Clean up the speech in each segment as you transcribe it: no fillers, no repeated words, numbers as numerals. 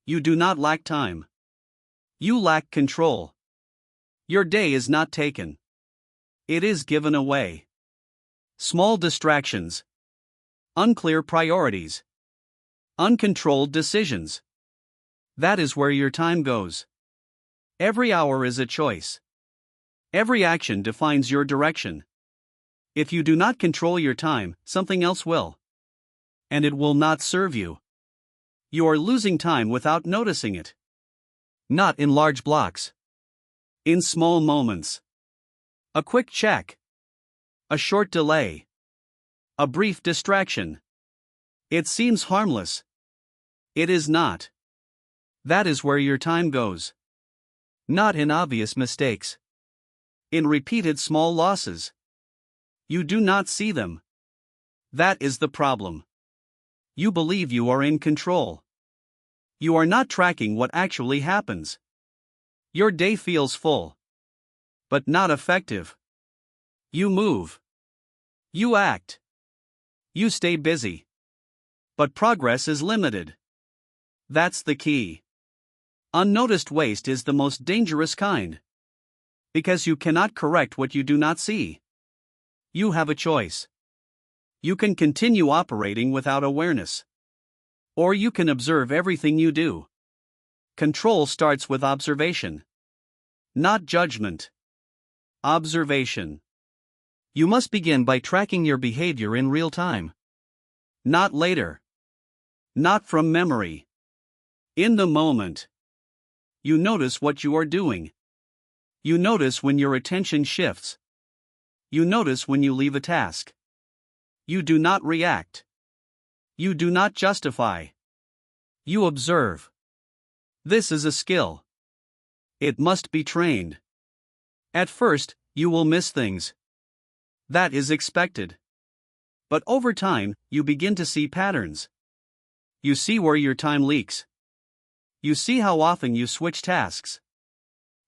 You do not lack time. You lack control. Your day is not taken. It is given away. Small distractions. Unclear priorities. Uncontrolled decisions. That is where your time goes. Every hour is a choice. Every action defines your direction. If you do not control your time, something else will. And it will not serve you. You are losing time without noticing it. Not in large blocks. In small moments. A quick check. A short delay. A brief distraction. It seems harmless. It is not. That is where your time goes. Not in obvious mistakes. In repeated small losses. You do not see them. That is the problem. You believe you are in control. You are not tracking what actually happens. Your day feels full. But not effective. You move. You act. You stay busy. But progress is limited. That's the key. Unnoticed waste is the most dangerous kind. Because you cannot correct what you do not see. You have a choice. You can continue operating without awareness. Or you can observe everything you do. Control starts with observation. Not judgment. Observation. You must begin by tracking your behavior in real time. Not later. Not from memory. In the moment. You notice what you are doing. You notice when your attention shifts. You notice when you leave a task. You do not react. You do not justify. You observe. This is a skill. It must be trained. At first, you will miss things. That is expected. But over time, you begin to see patterns. You see where your time leaks. You see how often you switch tasks.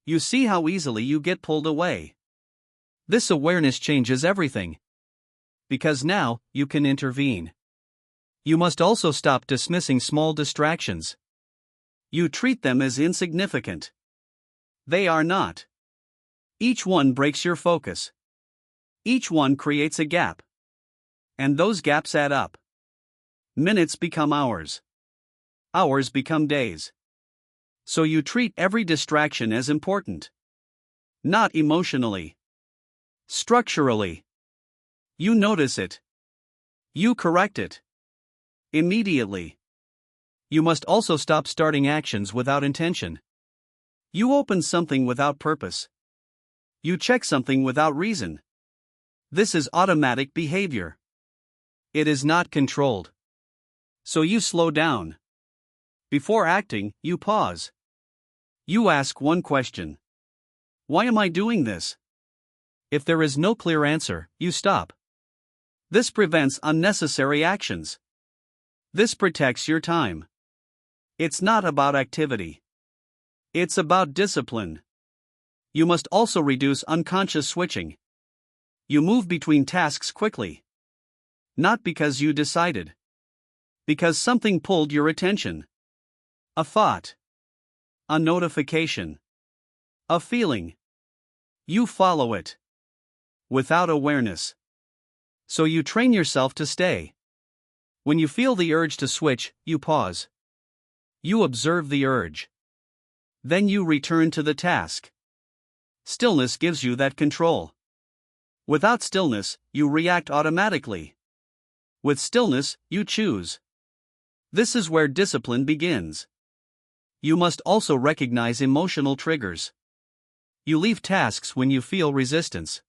You see how easily you get pulled away. This awareness changes everything. Because now, you can intervene. You must also stop dismissing small distractions. You treat them as insignificant. They are not. Each one breaks your focus. Each one creates a gap. And those gaps add up. Minutes become hours. Hours become days. So you treat every distraction as important. Not emotionally. Structurally. You notice it. You correct it. Immediately. You must also stop starting actions without intention. You open something without purpose. You check something without reason. This is automatic behavior. It is not controlled. So you slow down. Before acting, you pause. You ask one question. Why am I doing this? If there is no clear answer, you stop. This prevents unnecessary actions. This protects your time. It's not about activity. It's about discipline. You must also reduce unconscious switching. You move between tasks quickly. Not because you decided. Because something pulled your attention. A thought. A notification. A feeling. You follow it. Without awareness. So you train yourself to stay. When you feel the urge to switch, you pause. You observe the urge. Then you return to the task. Stillness gives you that control. Without stillness, you react automatically. With stillness, you choose. This is where discipline begins. You must also recognize emotional triggers. You leave tasks when you feel resistance.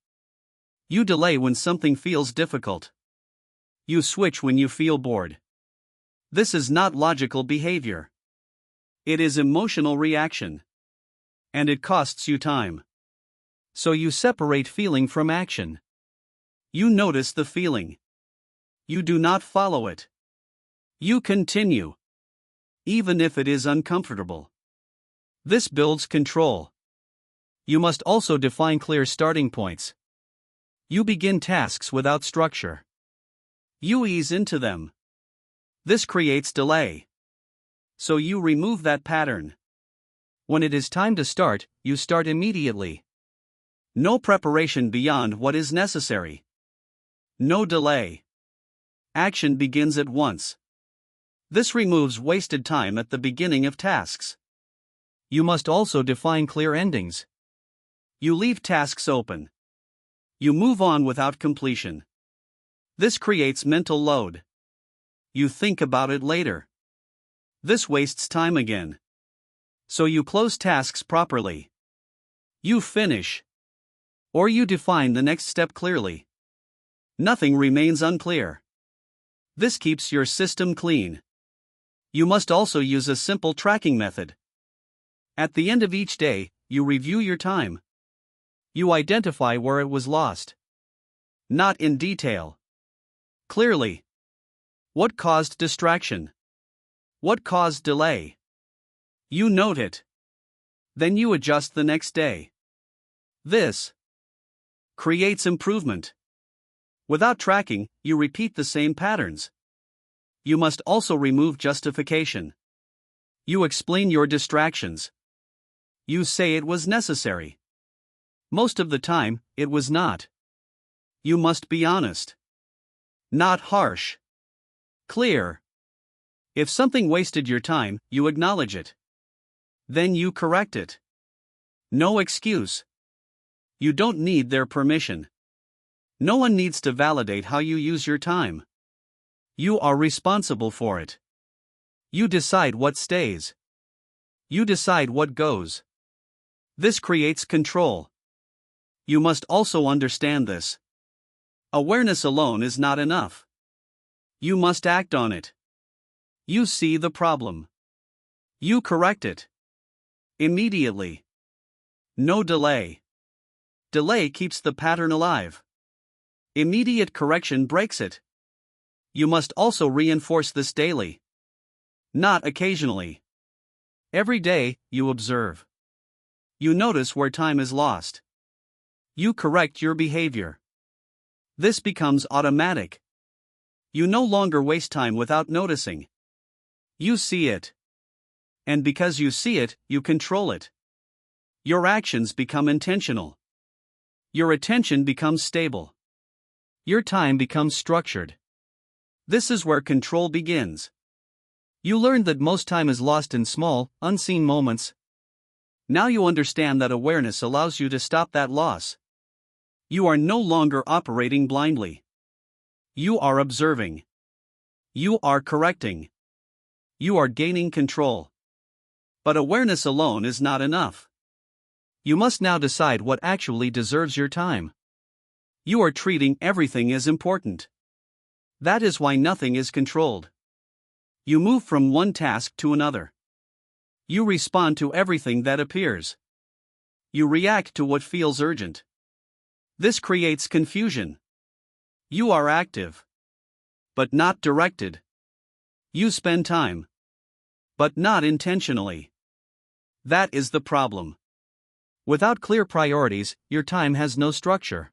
You delay when something feels difficult. You switch when you feel bored. This is not logical behavior. It is emotional reaction. And it costs you time. So you separate feeling from action. You notice the feeling. You do not follow it. You continue. Even if it is uncomfortable. This builds control. You must also define clear starting points. You begin tasks without structure. You ease into them. This creates delay. So you remove that pattern. When it is time to start, you start immediately. No preparation beyond what is necessary. No delay. Action begins at once. This removes wasted time at the beginning of tasks. You must also define clear endings. You leave tasks open. You move on without completion. This creates mental load. You think about it later. This wastes time again. So you close tasks properly. You finish. Or you define the next step clearly. Nothing remains unclear. This keeps your system clean. You must also use a simple tracking method. At the end of each day, you review your time. You identify where it was lost. Not in detail. Clearly. What caused distraction? What caused delay? You note it. Then you adjust the next day. This creates improvement. Without tracking, you repeat the same patterns. You must also remove justification. You explain your distractions. You say it was necessary. Most of the time, it was not. You must be honest. Not harsh. Clear. If something wasted your time, you acknowledge it. Then you correct it. No excuse. You don't need their permission. No one needs to validate how you use your time. You are responsible for it. You decide what stays. You decide what goes. This creates control. You must also understand this. Awareness alone is not enough. You must act on it. You see the problem. You correct it. Immediately. No delay. Delay keeps the pattern alive. Immediate correction breaks it. You must also reinforce this daily. Not occasionally. Every day, you observe. You notice where time is lost. You correct your behavior. This becomes automatic. You no longer waste time without noticing. You see it. And because you see it, you control it. Your actions become intentional. Your attention becomes stable. Your time becomes structured. This is where control begins. You learn that most time is lost in small, unseen moments. Now you understand that awareness allows you to stop that loss. You are no longer operating blindly. You are observing. You are correcting. You are gaining control. But awareness alone is not enough. You must now decide what actually deserves your time. You are treating everything as important. That is why nothing is controlled. You move from one task to another. You respond to everything that appears. You react to what feels urgent. This creates confusion. You are active, but not directed. You spend time, but not intentionally. That is the problem. Without clear priorities, your time has no structure.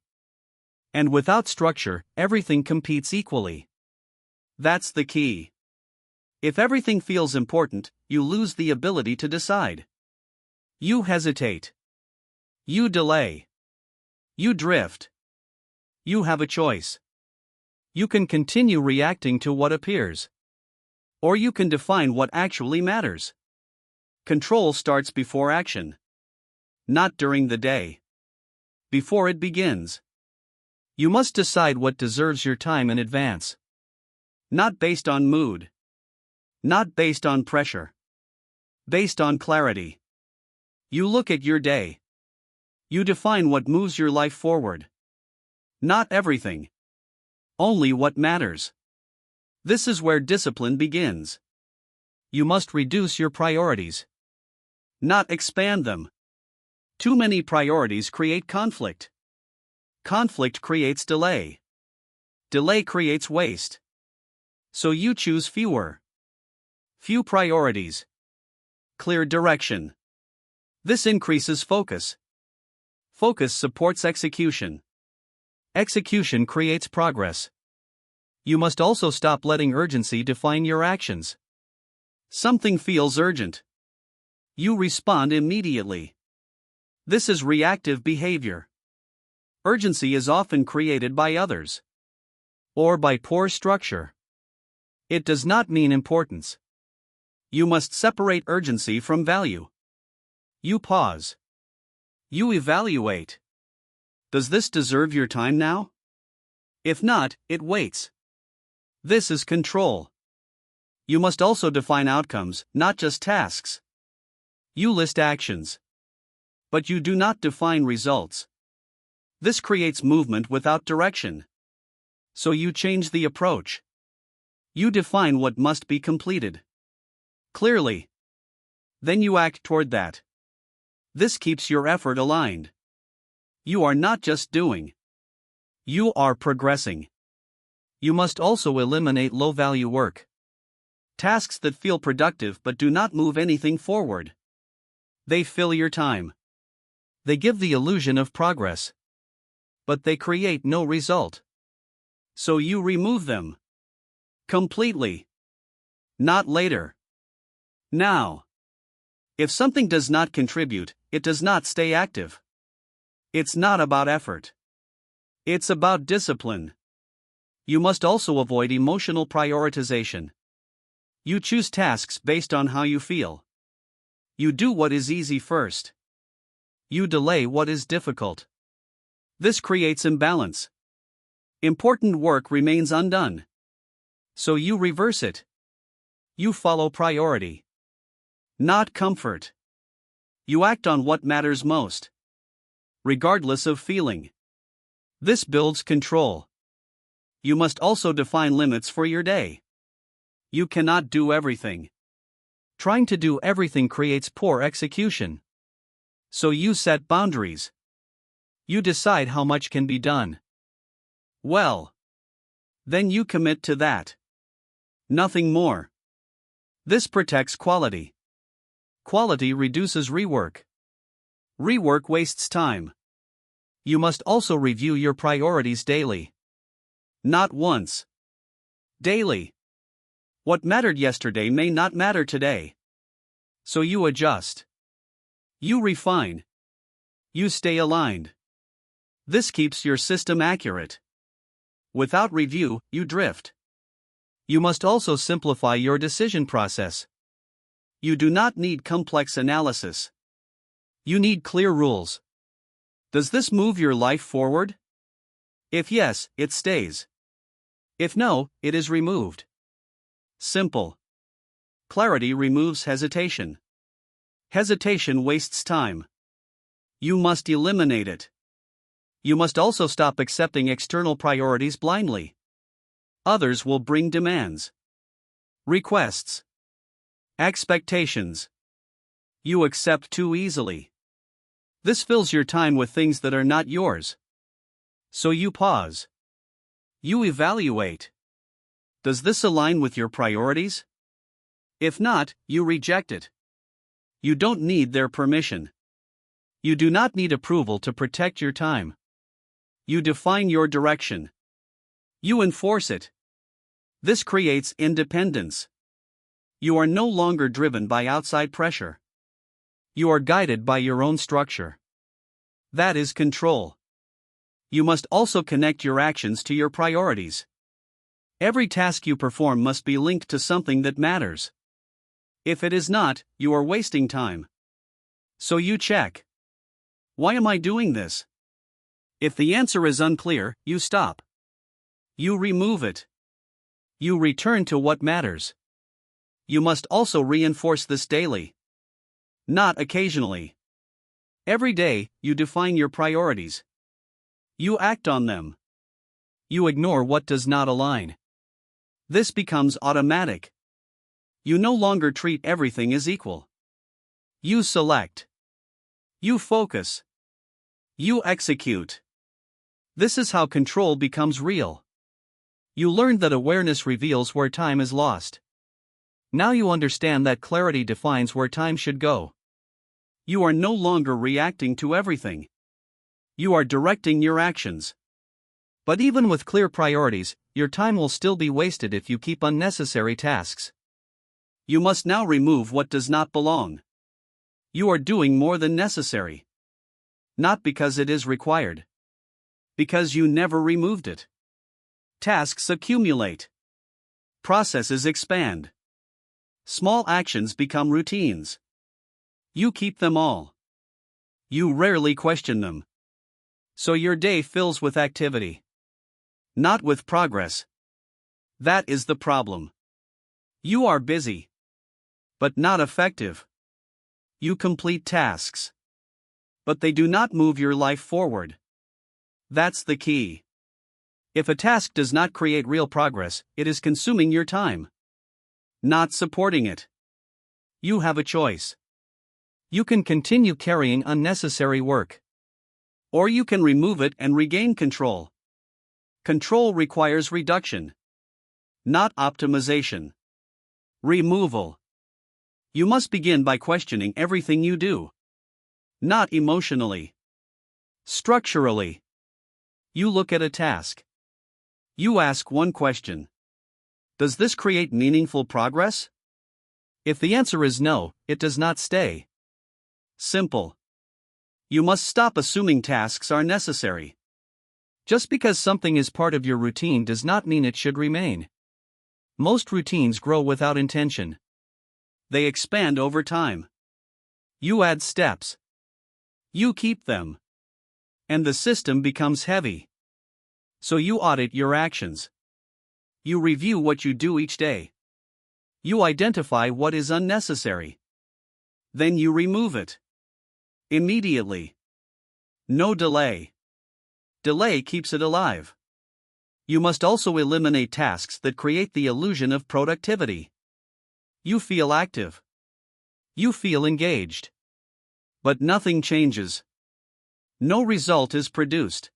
And without structure, everything competes equally. That's the key. If everything feels important, you lose the ability to decide. You hesitate. You delay. You drift. You have a choice. You can continue reacting to what appears. Or you can define what actually matters. Control starts before action. Not during the day. Before it begins. You must decide what deserves your time in advance. Not based on mood. Not based on pressure. Based on clarity. You look at your day. You define what moves your life forward. Not everything. Only what matters. This is where discipline begins. You must reduce your priorities. Not expand them. Too many priorities create conflict. Conflict creates delay. Delay creates waste. So you choose fewer. Few priorities. Clear direction. This increases focus. Focus supports execution. Execution creates progress. You must also stop letting urgency define your actions. Something feels urgent. You respond immediately. This is reactive behavior. Urgency is often created by others or by poor structure. It does not mean importance. You must separate urgency from value. You pause. You evaluate. Does this deserve your time now? If not, it waits. This is control. You must also define outcomes, not just tasks. You list actions, but you do not define results. This creates movement without direction. So you change the approach. You define what must be completed clearly. Then you act toward that. This keeps your effort aligned. You are not just doing. You are progressing. You must also eliminate low-value work. Tasks that feel productive but do not move anything forward. They fill your time. They give the illusion of progress. But they create no result. So you remove them. Completely. Not later. Now. If something does not contribute, it does not stay active. It's not about effort. It's about discipline. You must also avoid emotional prioritization. You choose tasks based on how you feel. You do what is easy first. You delay what is difficult. This creates imbalance. Important work remains undone. So you reverse it. You follow priority, not comfort. You act on what matters most, regardless of feeling. This builds control. You must also define limits for your day. You cannot do everything. Trying to do everything creates poor execution. So you set boundaries. You decide how much can be done. Well, then you commit to that. Nothing more. This protects quality. Quality reduces rework. Rework wastes time. You must also review your priorities daily. Not once. Daily. What mattered yesterday may not matter today. So you adjust. You refine. You stay aligned. This keeps your system accurate. Without review, you drift. You must also simplify your decision process. You do not need complex analysis. You need clear rules. Does this move your life forward? If yes, it stays. If no, it is removed. Simple. Clarity removes hesitation. Hesitation wastes time. You must eliminate it. You must also stop accepting external priorities blindly. Others will bring demands, requests, expectations. You accept too easily. This fills your time with things that are not yours. So you pause. You evaluate. Does this align with your priorities? If not, you reject it. You don't need their permission. You do not need approval to protect your time. You define your direction. You enforce it. This creates independence. You are no longer driven by outside pressure. You are guided by your own structure. That is control. You must also connect your actions to your priorities. Every task you perform must be linked to something that matters. If it is not, you are wasting time. So you check. Why am I doing this? If the answer is unclear, you stop. You remove it. You return to what matters. You must also reinforce this daily. Not occasionally. Every day, you define your priorities. You act on them. You ignore what does not align. This becomes automatic. You no longer treat everything as equal. You select. You focus. You execute. This is how control becomes real. You learn that awareness reveals where time is lost. Now you understand that clarity defines where time should go. You are no longer reacting to everything. You are directing your actions. But even with clear priorities, your time will still be wasted if you keep unnecessary tasks. You must now remove what does not belong. You are doing more than necessary. Not because it is required. Because you never removed it. Tasks accumulate. Processes expand. Small actions become routines. You keep them all. You rarely question them. So your day fills with activity. Not with progress. That is the problem. You are busy. But not effective. You complete tasks. But they do not move your life forward. That's the key. If a task does not create real progress, it is consuming your time. Not supporting it. You have a choice. You can continue carrying unnecessary work. Or you can remove it and regain control. Control requires reduction. Not optimization. Removal. You must begin by questioning everything you do. Not emotionally. Structurally. You look at a task. You ask one question. Does this create meaningful progress? If the answer is no, it does not stay. Simple. You must stop assuming tasks are necessary. Just because something is part of your routine does not mean it should remain. Most routines grow without intention. They expand over time. You add steps. You keep them. And the system becomes heavy. So you audit your actions. You review what you do each day. You identify what is unnecessary. Then you remove it. Immediately. No delay. Delay keeps it alive. You must also eliminate tasks that create the illusion of productivity. You feel active. You feel engaged. But nothing changes. No result is produced.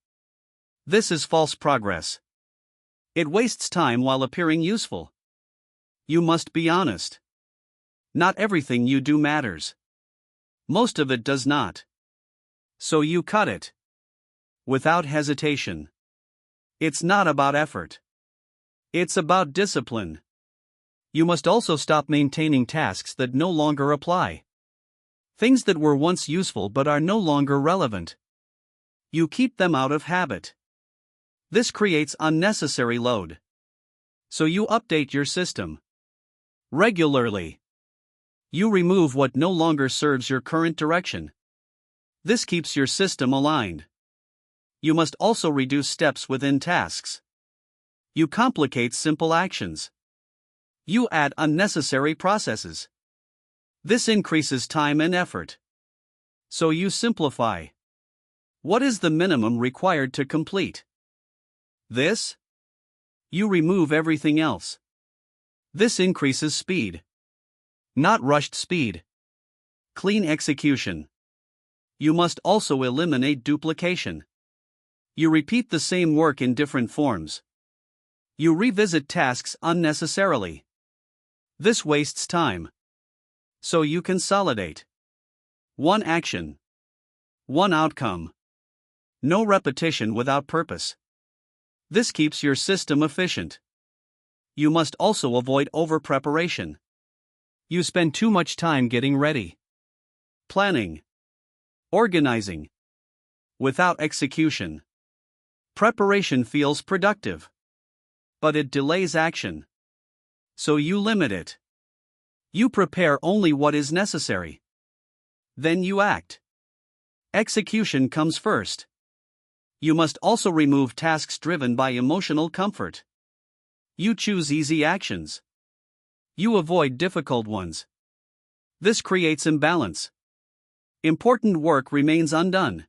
This is false progress. It wastes time while appearing useful. You must be honest. Not everything you do matters. Most of it does not. So you cut it. Without hesitation. It's not about effort. It's about discipline. You must also stop maintaining tasks that no longer apply. Things that were once useful but are no longer relevant. You keep them out of habit. This creates unnecessary load. So you update your system. Regularly. You remove what no longer serves your current direction. This keeps your system aligned. You must also reduce steps within tasks. You complicate simple actions. You add unnecessary processes. This increases time and effort. So you simplify. What is the minimum required to complete? This? You remove everything else. This increases speed. Not rushed speed. Clean execution. You must also eliminate duplication. You repeat the same work in different forms. You revisit tasks unnecessarily. This wastes time. So you consolidate. One action. One outcome. No repetition without purpose. This keeps your system efficient. You must also avoid over-preparation. You spend too much time getting ready. Planning. Organizing. Without execution. Preparation feels productive. But it delays action. So you limit it. You prepare only what is necessary. Then you act. Execution comes first. You must also remove tasks driven by emotional comfort. You choose easy actions. You avoid difficult ones. This creates imbalance. Important work remains undone.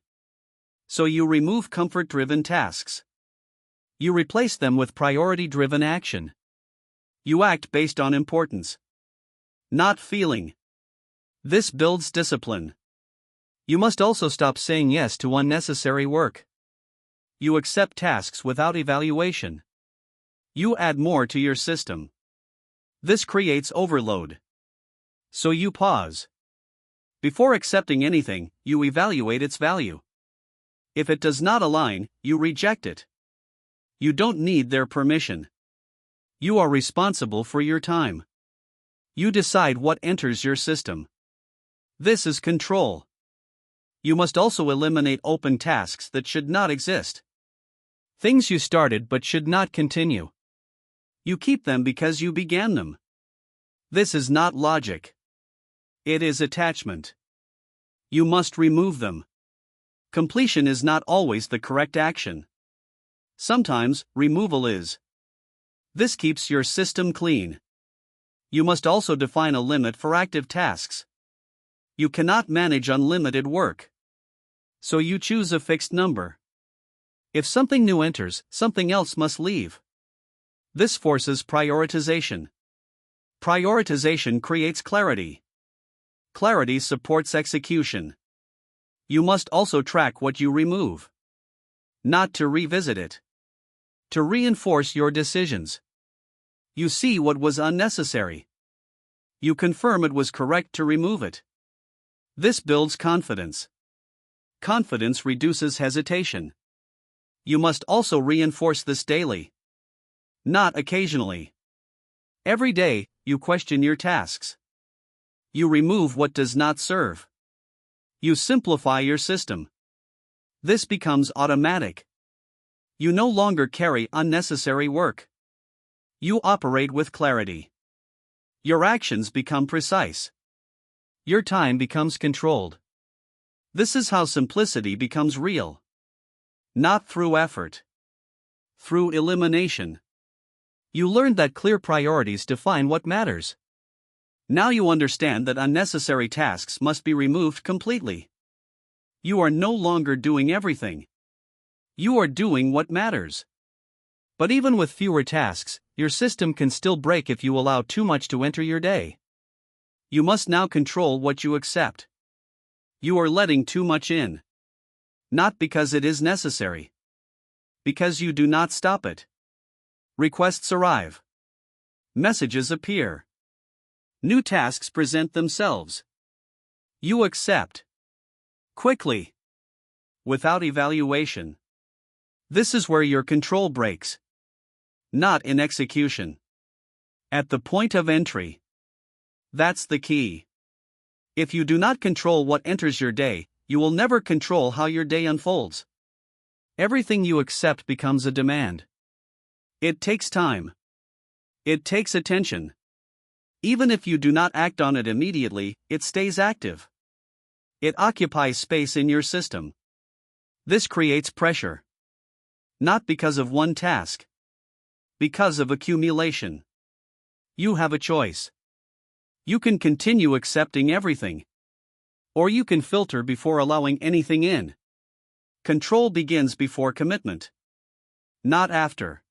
So you remove comfort-driven tasks. You replace them with priority-driven action. You act based on importance. Not feeling. This builds discipline. You must also stop saying yes to unnecessary work. You accept tasks without evaluation. You add more to your system. This creates overload. So you pause. Before accepting anything, you evaluate its value. If it does not align, you reject it. You don't need their permission. You are responsible for your time. You decide what enters your system. This is control. You must also eliminate open tasks that should not exist. Things you started but should not continue. You keep them because you began them. This is not logic. It is attachment. You must remove them. Completion is not always the correct action. Sometimes, removal is. This keeps your system clean. You must also define a limit for active tasks. You cannot manage unlimited work. So you choose a fixed number. If something new enters, something else must leave. This forces prioritization. Prioritization creates clarity. Clarity supports execution. You must also track what you remove. Not to revisit it. To reinforce your decisions. You see what was unnecessary. You confirm it was correct to remove it. This builds confidence. Confidence reduces hesitation. You must also reinforce this daily. Not occasionally. Every day, you question your tasks. You remove what does not serve. You simplify your system. This becomes automatic. You no longer carry unnecessary work. You operate with clarity. Your actions become precise. Your time becomes controlled. This is how simplicity becomes real. Not through effort. Through elimination. You learn that clear priorities define what matters. Now you understand that unnecessary tasks must be removed completely. You are no longer doing everything. You are doing what matters. But even with fewer tasks, your system can still break if you allow too much to enter your day. You must now control what you accept. You are letting too much in. Not because it is necessary. Because you do not stop it. Requests arrive. Messages appear. New tasks present themselves. You accept. Quickly. Without evaluation. This is where your control breaks. Not in execution. At the point of entry. That's the key. If you do not control what enters your day, you will never control how your day unfolds. Everything you accept becomes a demand. It takes time. It takes attention. Even if you do not act on it immediately, it stays active. It occupies space in your system. This creates pressure. Not because of one task. Because of accumulation. You have a choice. You can continue accepting everything. Or you can filter before allowing anything in. Control begins before commitment. Not after.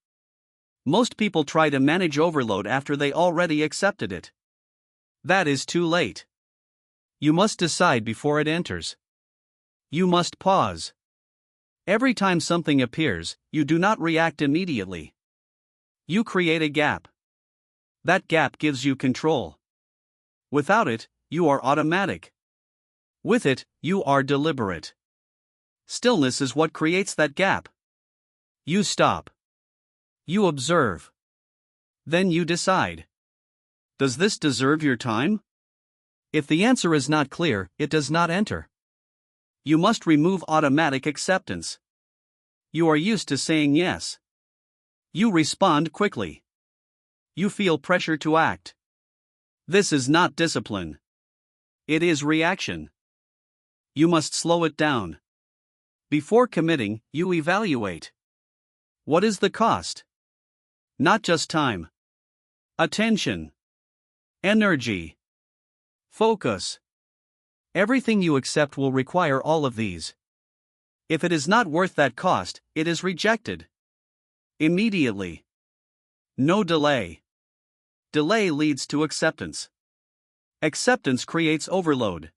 Most people try to manage overload after they already accepted it. That is too late. You must decide before it enters. You must pause. Every time something appears, you do not react immediately. You create a gap. That gap gives you control. Without it, you are automatic. With it, you are deliberate. Stillness is what creates that gap. You stop. You observe. Then you decide. Does this deserve your time? If the answer is not clear, it does not enter. You must remove automatic acceptance. You are used to saying yes. You respond quickly. You feel pressure to act. This is not discipline. It is reaction. You must slow it down. Before committing, you evaluate. What is the cost? Not just time. Attention. Energy. Focus. Everything you accept will require all of these. If it is not worth that cost, it is rejected. Immediately. No delay. Delay leads to acceptance. Acceptance creates overload.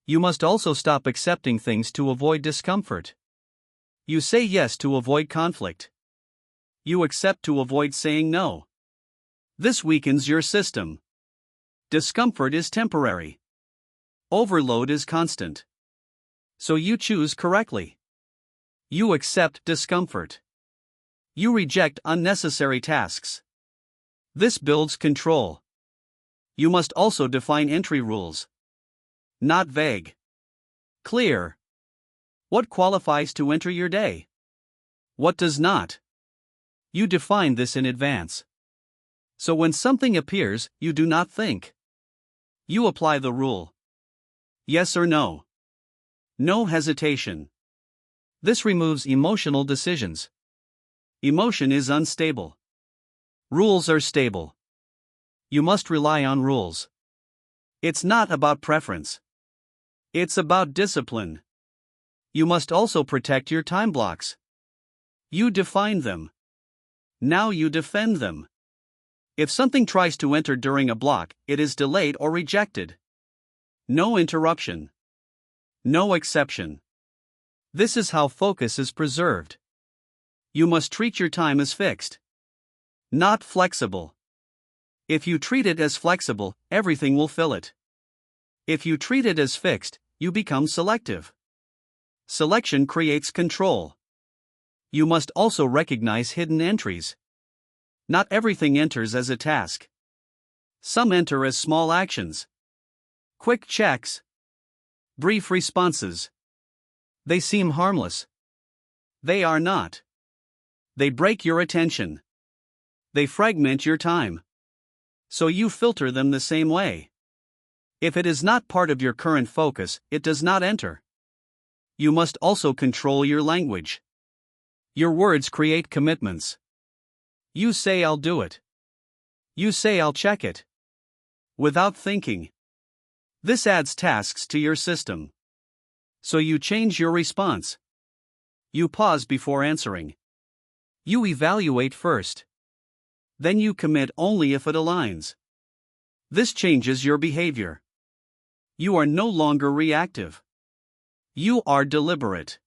You must also stop accepting things to avoid discomfort. You say yes to avoid conflict. You accept to avoid saying no. This weakens your system. Discomfort is temporary. Overload is constant. So you choose correctly. You accept discomfort. You reject unnecessary tasks. This builds control. You must also define entry rules. Not vague. Clear. What qualifies to enter your day? What does not? You define this in advance. So when something appears, you do not think. You apply the rule. Yes or no. No hesitation. This removes emotional decisions. Emotion is unstable. Rules are stable. You must rely on rules. It's not about preference. It's about discipline. You must also protect your time blocks. You define them. Now you defend them. If something tries to enter during a block, it is delayed or rejected. No interruption. No exception. This is how focus is preserved. You must treat your time as fixed, not flexible. If you treat it as flexible, everything will fill it. If you treat it as fixed, you become selective. Selection creates control. You must also recognize hidden entries. Not everything enters as a task. Some enter as small actions. Quick checks. Brief responses. They seem harmless. They are not. They break your attention. They fragment your time. So you filter them the same way. If it is not part of your current focus, it does not enter. You must also control your language. Your words create commitments. You say I'll do it. You say I'll check it. Without thinking. This adds tasks to your system. So you change your response. You pause before answering. You evaluate first. Then you commit only if it aligns. This changes your behavior. You are no longer reactive. You are deliberate.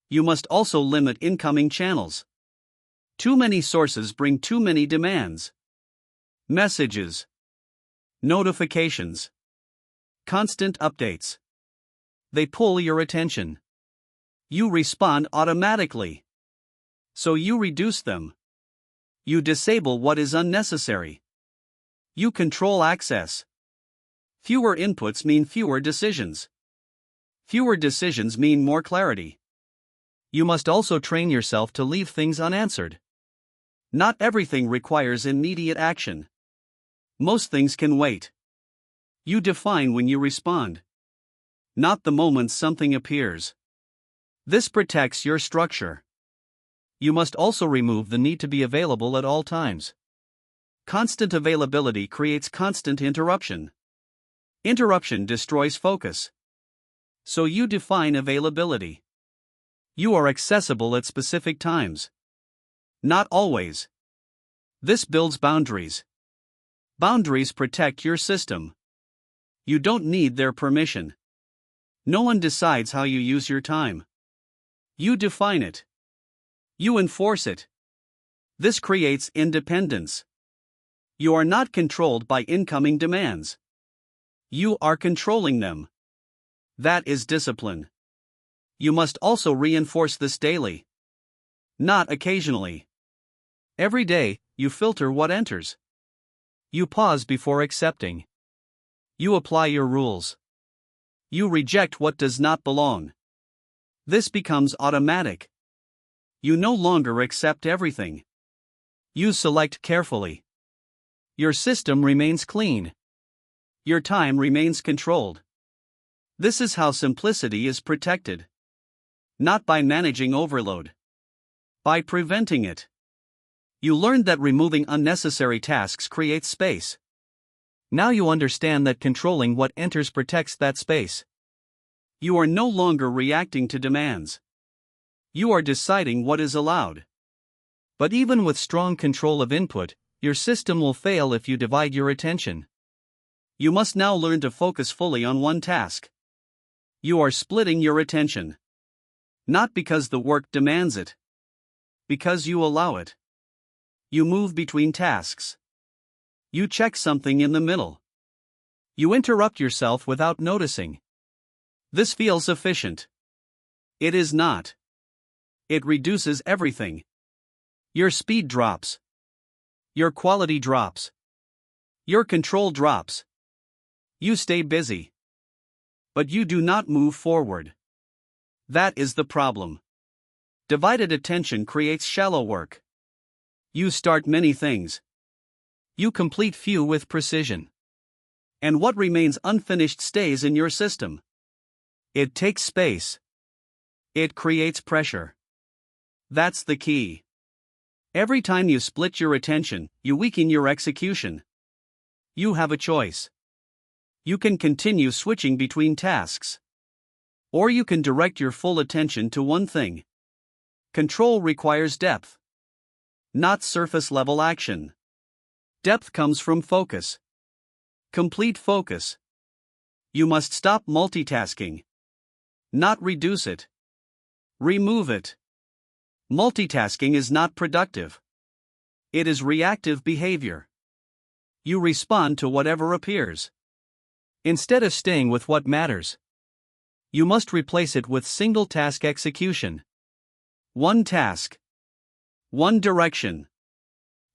You must also limit incoming channels. Too many sources bring too many demands. Messages. Notifications. Constant updates. They pull your attention. You respond automatically. So you reduce them. You disable what is unnecessary. You control access. Fewer inputs mean fewer decisions. Fewer decisions mean more clarity. You must also train yourself to leave things unanswered. Not everything requires immediate action. Most things can wait. You define when you respond. Not the moment something appears. This protects your structure. You must also remove the need to be available at all times. Constant availability creates constant interruption. Interruption destroys focus. So you define availability. You are accessible at specific times. Not always. This builds boundaries. Boundaries protect your system. You don't need their permission. No one decides how you use your time. You define it. You enforce it. This creates independence. You are not controlled by incoming demands. You are controlling them. That is discipline. You must also reinforce this daily. Not occasionally. Every day, you filter what enters. You pause before accepting. You apply your rules. You reject what does not belong. This becomes automatic. You no longer accept everything. You select carefully. Your system remains clean. Your time remains controlled. This is how simplicity is protected. Not by managing overload. By preventing it. You learned that removing unnecessary tasks creates space. Now you understand that controlling what enters protects that space. You are no longer reacting to demands. You are deciding what is allowed. But even with strong control of input, your system will fail if you divide your attention. You must now learn to focus fully on one task. You are splitting your attention. Not because the work demands it. Because you allow it. You move between tasks. You check something in the middle. You interrupt yourself without noticing. This feels efficient. It is not. It reduces everything. Your speed drops. Your quality drops. Your control drops. You stay busy. But you do not move forward. That is the problem. Divided attention creates shallow work. You start many things. You complete few with precision. And what remains unfinished stays in your system. It takes space. It creates pressure. That's the key. Every time you split your attention, you weaken your execution. You have a choice. You can continue switching between tasks. Or you can direct your full attention to one thing. Control requires depth. Not surface-level action. Depth comes from focus. Complete focus. You must stop multitasking. Not reduce it. Remove it. Multitasking is not productive. It is reactive behavior. You respond to whatever appears. Instead of staying with what matters, you must replace it with single task execution. One task. One direction.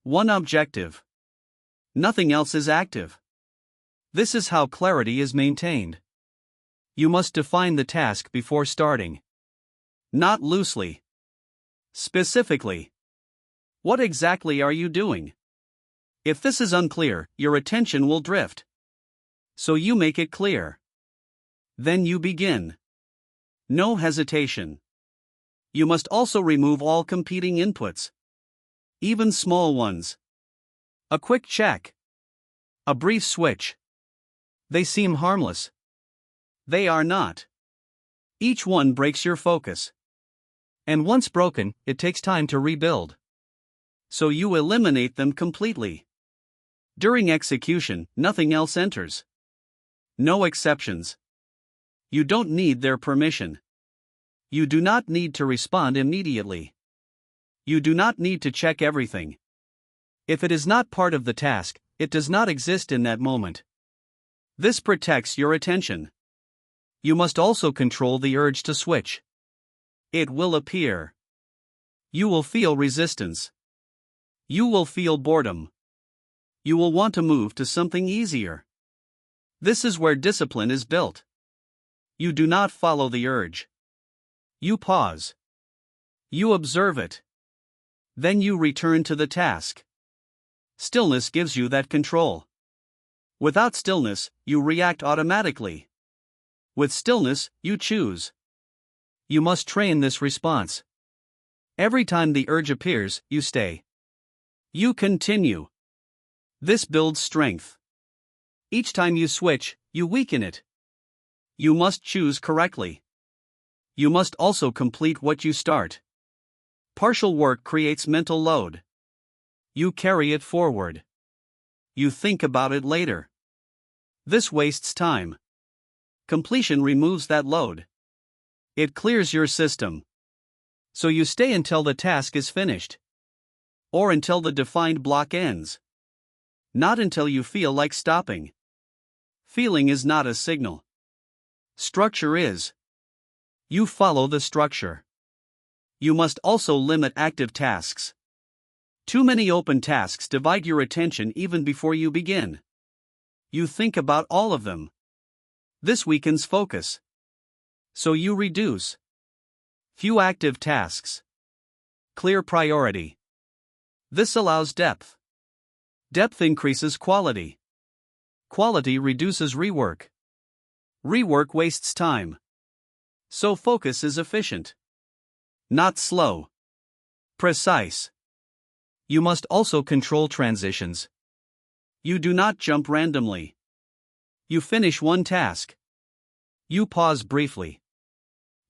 One objective. Nothing else is active. This is how clarity is maintained. You must define the task before starting. Not loosely. Specifically. What exactly are you doing? If this is unclear, your attention will drift. So you make it clear. Then you begin. No hesitation. You must also remove all competing inputs. Even small ones. A quick check. A brief switch. They seem harmless. They are not. Each one breaks your focus. And once broken, it takes time to rebuild. So you eliminate them completely. During execution, nothing else enters. No exceptions. You don't need their permission. You do not need to respond immediately. You do not need to check everything. If it is not part of the task, it does not exist in that moment. This protects your attention. You must also control the urge to switch. It will appear. You will feel resistance. You will feel boredom. You will want to move to something easier. This is where discipline is built. You do not follow the urge. You pause. You observe it. Then you return to the task. Stillness gives you that control. Without stillness, you react automatically. With stillness, you choose. You must train this response. Every time the urge appears, you stay. You continue. This builds strength. Each time you switch, you weaken it. You must choose correctly. You must also complete what you start. Partial work creates mental load. You carry it forward. You think about it later. This wastes time. Completion removes that load. It clears your system. So you stay until the task is finished. Or until the defined block ends. Not until you feel like stopping. Feeling is not a signal. Structure is. You follow the structure. You must also limit active tasks. Too many open tasks divide your attention even before you begin. You think about all of them. This weakens focus. So you reduce. Few active tasks. Clear priority. This allows depth. Depth increases quality. Quality reduces rework. Rework wastes time. So focus is efficient. Not slow. Precise. You must also control transitions. You do not jump randomly. You finish one task. You pause briefly.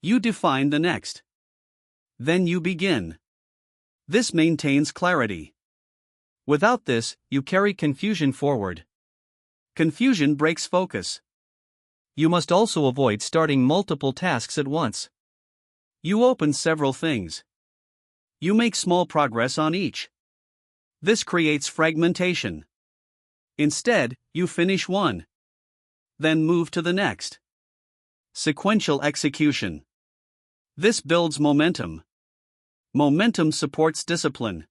You define the next. Then you begin. This maintains clarity. Without this, you carry confusion forward. Confusion breaks focus. You must also avoid starting multiple tasks at once. You open several things. You make small progress on each. This creates fragmentation. Instead, you finish one. Then move to the next. Sequential execution. This builds momentum. Momentum supports discipline.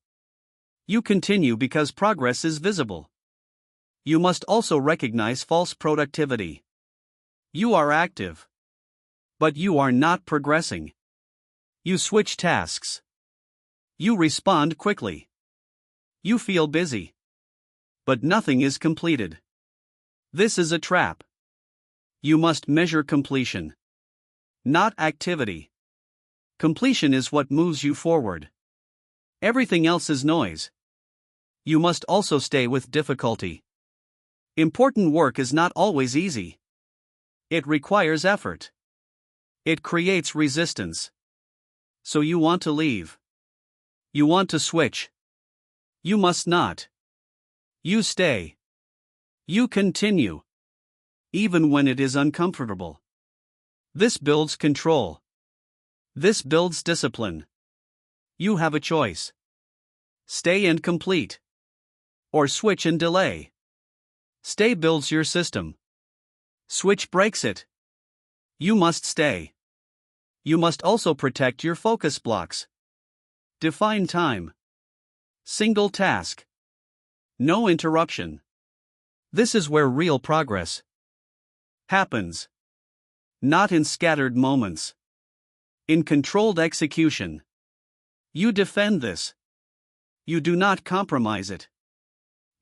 You continue because progress is visible. You must also recognize false productivity. You are active, but you are not progressing. You switch tasks. You respond quickly. You feel busy, but nothing is completed. This is a trap. You must measure completion, not activity. Completion is what moves you forward. Everything else is noise. You must also stay with difficulty. Important work is not always easy. It requires effort. It creates resistance. So you want to leave. You want to switch. You must not. You stay. You continue. Even when it is uncomfortable. This builds control. This builds discipline. You have a choice. Stay and complete. Or switch and delay. Stay builds your system. Switch breaks it. You must stay. You must also protect your focus blocks. Define time. Single task. No interruption. This is where real progress happens. Not in scattered moments. In controlled execution. You defend this. You do not compromise it.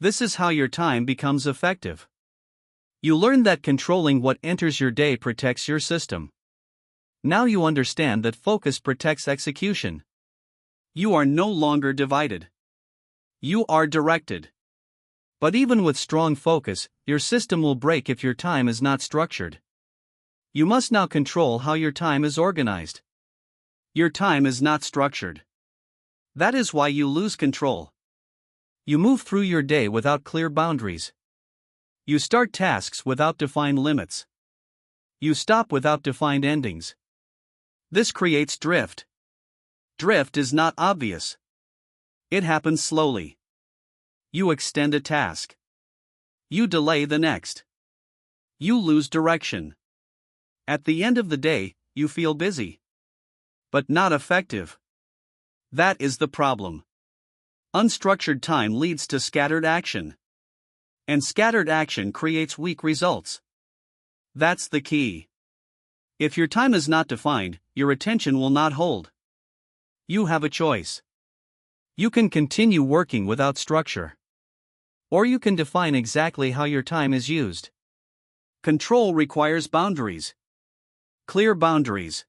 This is how your time becomes effective. You learn that controlling what enters your day protects your system. Now you understand that focus protects execution. You are no longer divided. You are directed. But even with strong focus, your system will break if your time is not structured. You must now control how your time is organized. Your time is not structured. That is why you lose control. You move through your day without clear boundaries. You start tasks without defined limits. You stop without defined endings. This creates drift. Drift is not obvious. It happens slowly. You extend a task. You delay the next. You lose direction. At the end of the day, you feel busy, but not effective. That is the problem. Unstructured time leads to scattered action. And scattered action creates weak results. That's the key. If your time is not defined, your attention will not hold. You have a choice. You can continue working without structure. Or you can define exactly how your time is used. Control requires boundaries. Clear boundaries.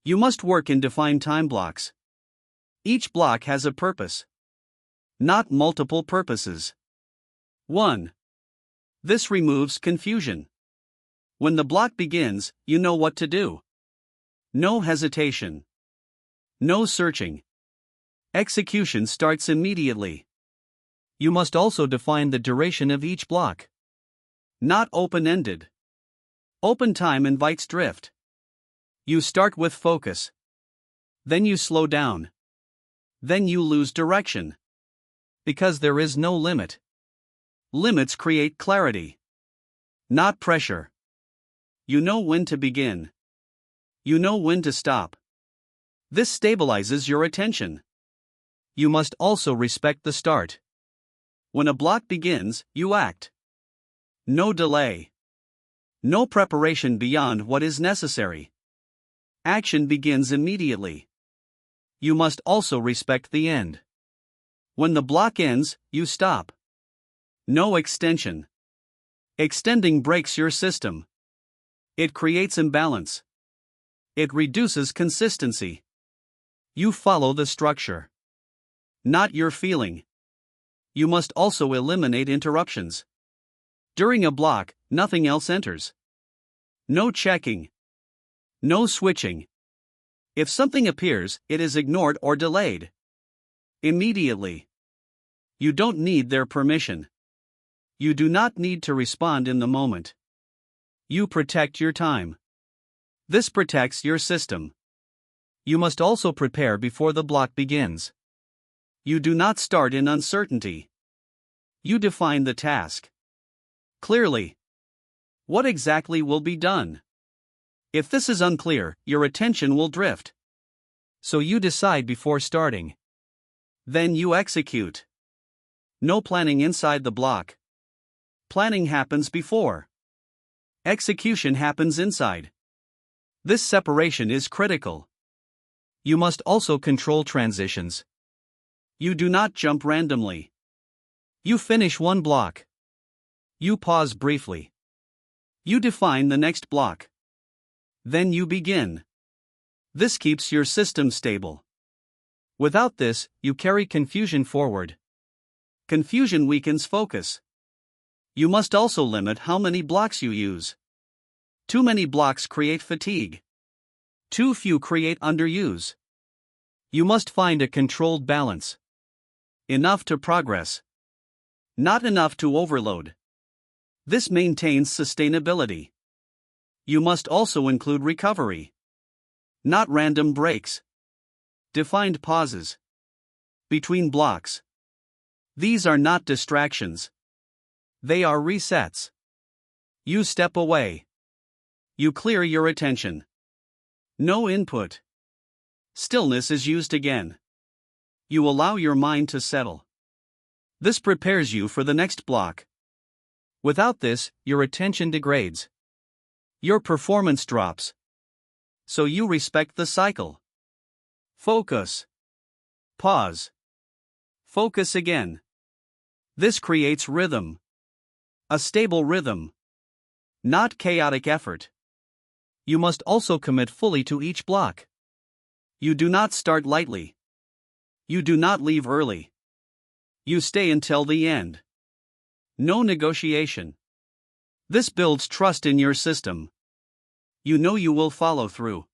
You must work in defined time blocks. Each block has a purpose. Not multiple purposes. 1. This removes confusion. When the block begins, you know what to do. No hesitation. No searching. Execution starts immediately. You must also define the duration of each block. Not open-ended. Open time invites drift. You start with focus. Then you slow down. Then you lose direction. Because there is no limit. Limits create clarity. Not pressure. You know when to begin. You know when to stop. This stabilizes your attention. You must also respect the start. When a block begins, you act. No delay. No preparation beyond what is necessary. Action begins immediately. You must also respect the end. When the block ends, you stop. No extension. Extending breaks your system. It creates imbalance. It reduces consistency. You follow the structure. Not your feeling. You must also eliminate interruptions. During a block, nothing else enters. No checking. No switching. If something appears, it is ignored or delayed. Immediately. You don't need their permission. You do not need to respond in the moment. You protect your time. This protects your system. You must also prepare before the block begins. You do not start in uncertainty. You define the task clearly. What exactly will be done? If this is unclear, your attention will drift. So you decide before starting. Then you execute. No planning inside the block. Planning happens before. Execution happens inside. This separation is critical. You must also control transitions. You do not jump randomly. You finish one block. You pause briefly. You define the next block. Then you begin. This keeps your system stable. Without this, you carry confusion forward. Confusion weakens focus. You must also limit how many blocks you use. Too many blocks create fatigue. Too few create underuse. You must find a controlled balance. Enough to progress. Not enough to overload. This maintains sustainability. You must also include recovery. Not random breaks. Defined pauses. Between blocks. These are not distractions. They are resets. You step away. You clear your attention. No input. Stillness is used again. You allow your mind to settle. This prepares you for the next block. Without this, your attention degrades. Your performance drops. So you respect the cycle. Focus. Pause. Focus again. This creates rhythm. A stable rhythm. Not chaotic effort. You must also commit fully to each block. You do not start lightly. You do not leave early. You stay until the end. No negotiation. This builds trust in your system. You know you will follow through.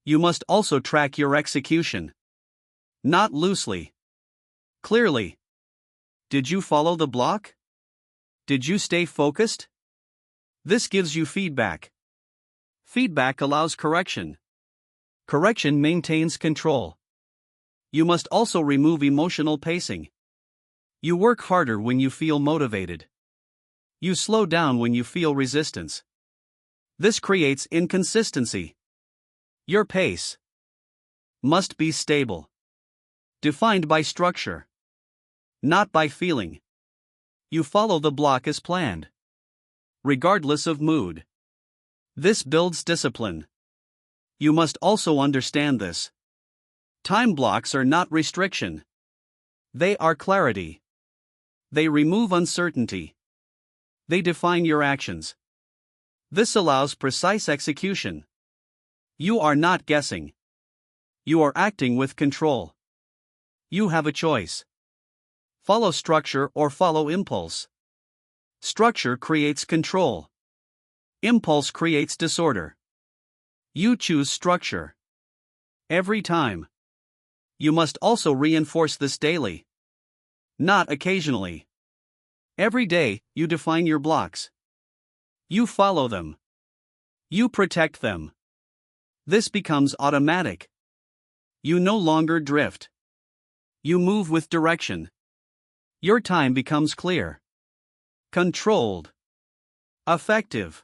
You must also track your execution. Not loosely. Clearly. Did you follow the block? Did you stay focused? This gives you feedback. Feedback allows correction. Correction maintains control. You must also remove emotional pacing. You work harder when you feel motivated. You slow down when you feel resistance. This creates inconsistency. Your pace must be stable. Defined by structure. Not by feeling. You follow the block as planned. Regardless of mood. This builds discipline. You must also understand this. Time blocks are not restriction. They are clarity. They remove uncertainty. They define your actions. This allows precise execution. You are not guessing. You are acting with control. You have a choice. Follow structure or follow impulse. Structure creates control. Impulse creates disorder. You choose structure. Every time. You must also reinforce this daily. Not occasionally. Every day, you define your blocks. You follow them. You protect them. This becomes automatic. You no longer drift. You move with direction. Your time becomes clear. Controlled. Effective.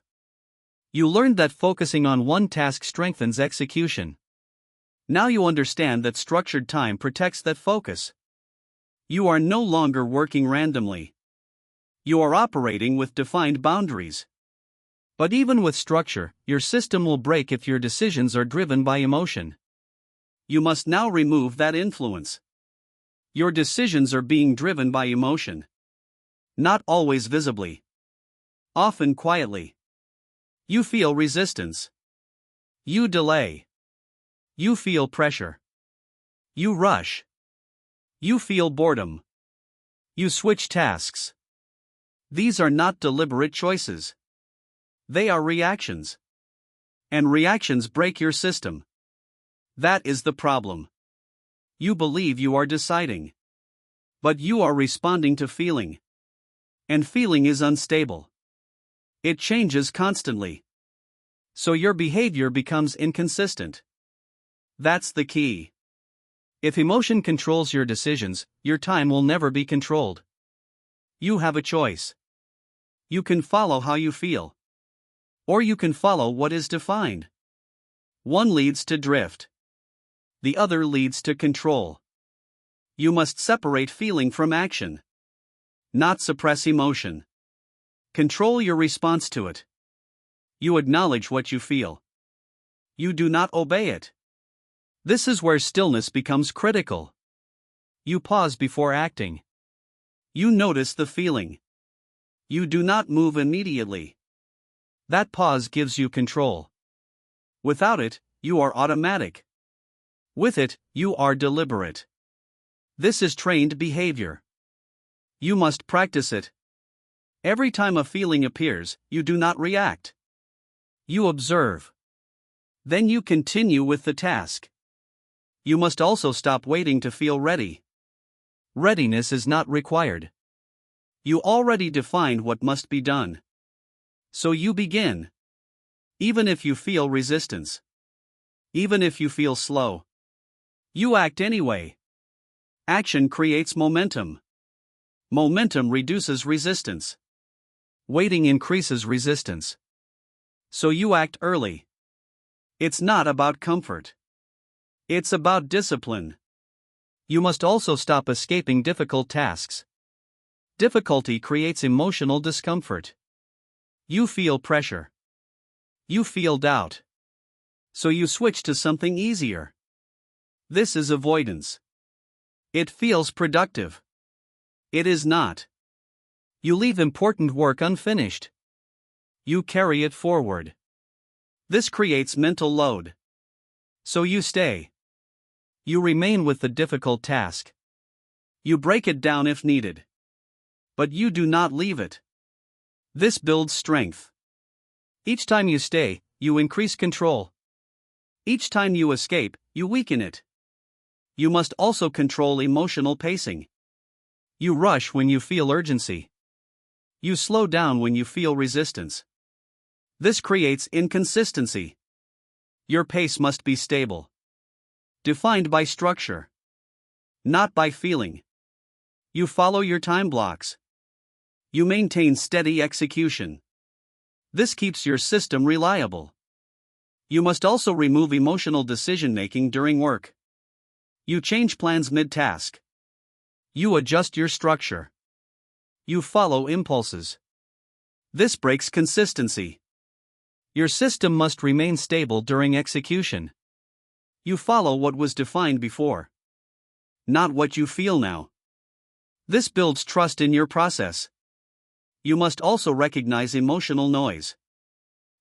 You learned that focusing on one task strengthens execution. Now you understand that structured time protects that focus. You are no longer working randomly. You are operating with defined boundaries. But even with structure, your system will break if your decisions are driven by emotion. You must now remove that influence. Your decisions are being driven by emotion. Not always visibly. Often quietly. You feel resistance. You delay. You feel pressure. You rush. You feel boredom. You switch tasks. These are not deliberate choices. They are reactions. And reactions break your system. That is the problem. You believe you are deciding. But you are responding to feeling. And feeling is unstable. It changes constantly. So your behavior becomes inconsistent. That's the key. If emotion controls your decisions, your time will never be controlled. You have a choice. You can follow how you feel. Or you can follow what is defined. One leads to drift. The other leads to control. You must separate feeling from action. Not suppress emotion. Control your response to it. You acknowledge what you feel. You do not obey it. This is where stillness becomes critical. You pause before acting. You notice the feeling. You do not move immediately. That pause gives you control. Without it, you are automatic. With it, you are deliberate. This is trained behavior. You must practice it. Every time a feeling appears, you do not react. You observe. Then you continue with the task. You must also stop waiting to feel ready. Readiness is not required. You already defined what must be done. So you begin. Even if you feel resistance. Even if you feel slow. You act anyway. Action creates momentum. Momentum reduces resistance. Waiting increases resistance. So you act early. It's not about comfort. It's about discipline. You must also stop escaping difficult tasks. Difficulty creates emotional discomfort. You feel pressure. You feel doubt. So you switch to something easier. This is avoidance. It feels productive. It is not. You leave important work unfinished. You carry it forward. This creates mental load. So you stay. You remain with the difficult task. You break it down if needed. But you do not leave it. This builds strength. Each time you stay, you increase control. Each time you escape, you weaken it. You must also control emotional pacing. You rush when you feel urgency. You slow down when you feel resistance. This creates inconsistency. Your pace must be stable. Defined by structure. Not by feeling. You follow your time blocks. You maintain steady execution. This keeps your system reliable. You must also remove emotional decision-making during work. You change plans mid-task. You adjust your structure. You follow impulses. This breaks consistency. Your system must remain stable during execution. You follow what was defined before. Not what you feel now. This builds trust in your process. You must also recognize emotional noise.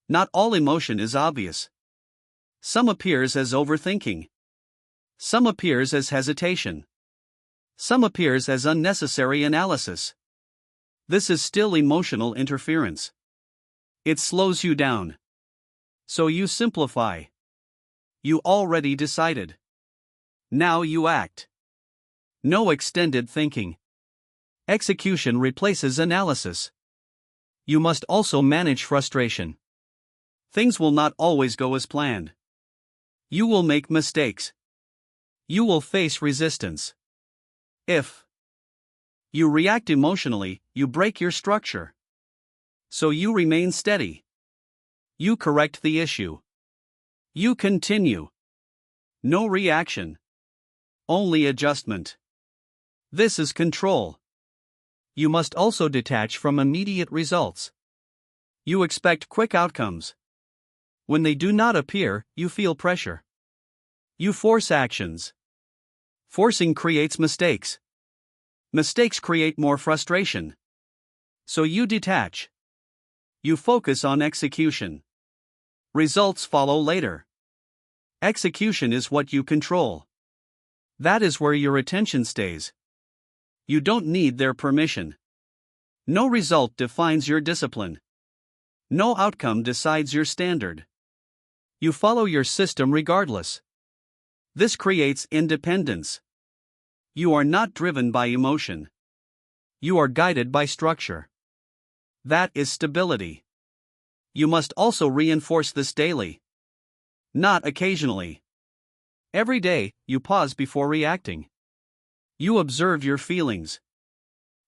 Not all emotion is obvious. Some appears as overthinking. Some appears as hesitation. Some appears as unnecessary analysis. This is still emotional interference. It slows you down. So you simplify. You already decided. Now you act. No extended thinking. Execution replaces analysis. You must also manage frustration. Things will not always go as planned. You will make mistakes. You will face resistance. If you react emotionally, you break your structure. So you remain steady. You correct the issue. You continue. No reaction. Only adjustment. This is control. You must also detach from immediate results. You expect quick outcomes. When they do not appear, you feel pressure. You force actions. Forcing creates mistakes. Mistakes create more frustration. So you detach. You focus on execution. Results follow later. Execution is what you control. That is where your attention stays. You don't need their permission. No result defines your discipline. No outcome decides your standard. You follow your system regardless. This creates independence. You are not driven by emotion. You are guided by structure. That is stability. You must also reinforce this daily. Not occasionally. Every day, you pause before reacting. You observe your feelings.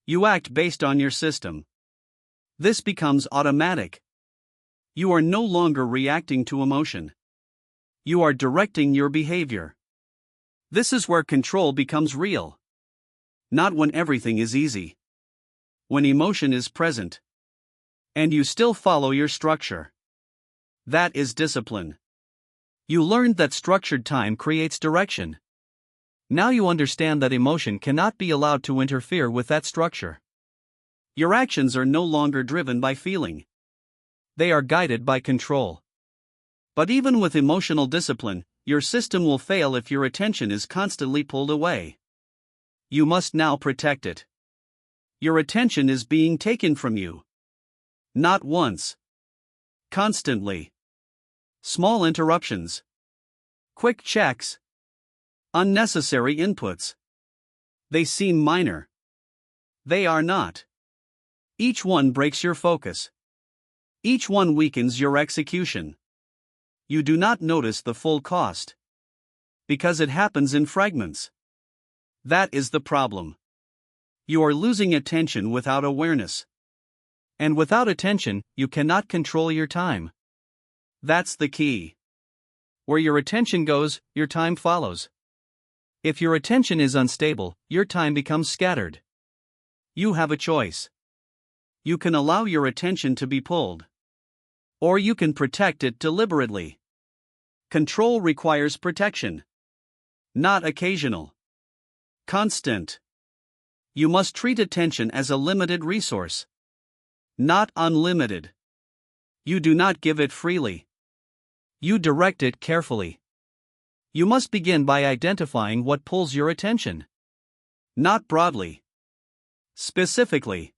You act based on your system. This becomes automatic. You are no longer reacting to emotion. You are directing your behavior. This is where control becomes real. Not when everything is easy. When emotion is present. and you still follow your structure. That is discipline. You learned that structured time creates direction. Now you understand that emotion cannot be allowed to interfere with that structure. Your actions are no longer driven by feeling. They are guided by control. But even with emotional discipline, your system will fail if your attention is constantly pulled away. You must now protect it. Your attention is being taken from you. Not once. Constantly. Small interruptions. Quick checks. Unnecessary inputs. They seem minor. They are not. Each one breaks your focus. Each one weakens your execution. You do not notice the full cost. Because it happens in fragments. That is the problem. You are losing attention without awareness. And without attention, you cannot control your time. That's the key. Where your attention goes, your time follows. If your attention is unstable, your time becomes scattered. You have a choice. You can allow your attention to be pulled. Or you can protect it deliberately. Control requires protection. Not occasional. Constant. You must treat attention as a limited resource. Not unlimited. You do not give it freely. You direct it carefully. You must begin by identifying what pulls your attention. Not broadly. Specifically.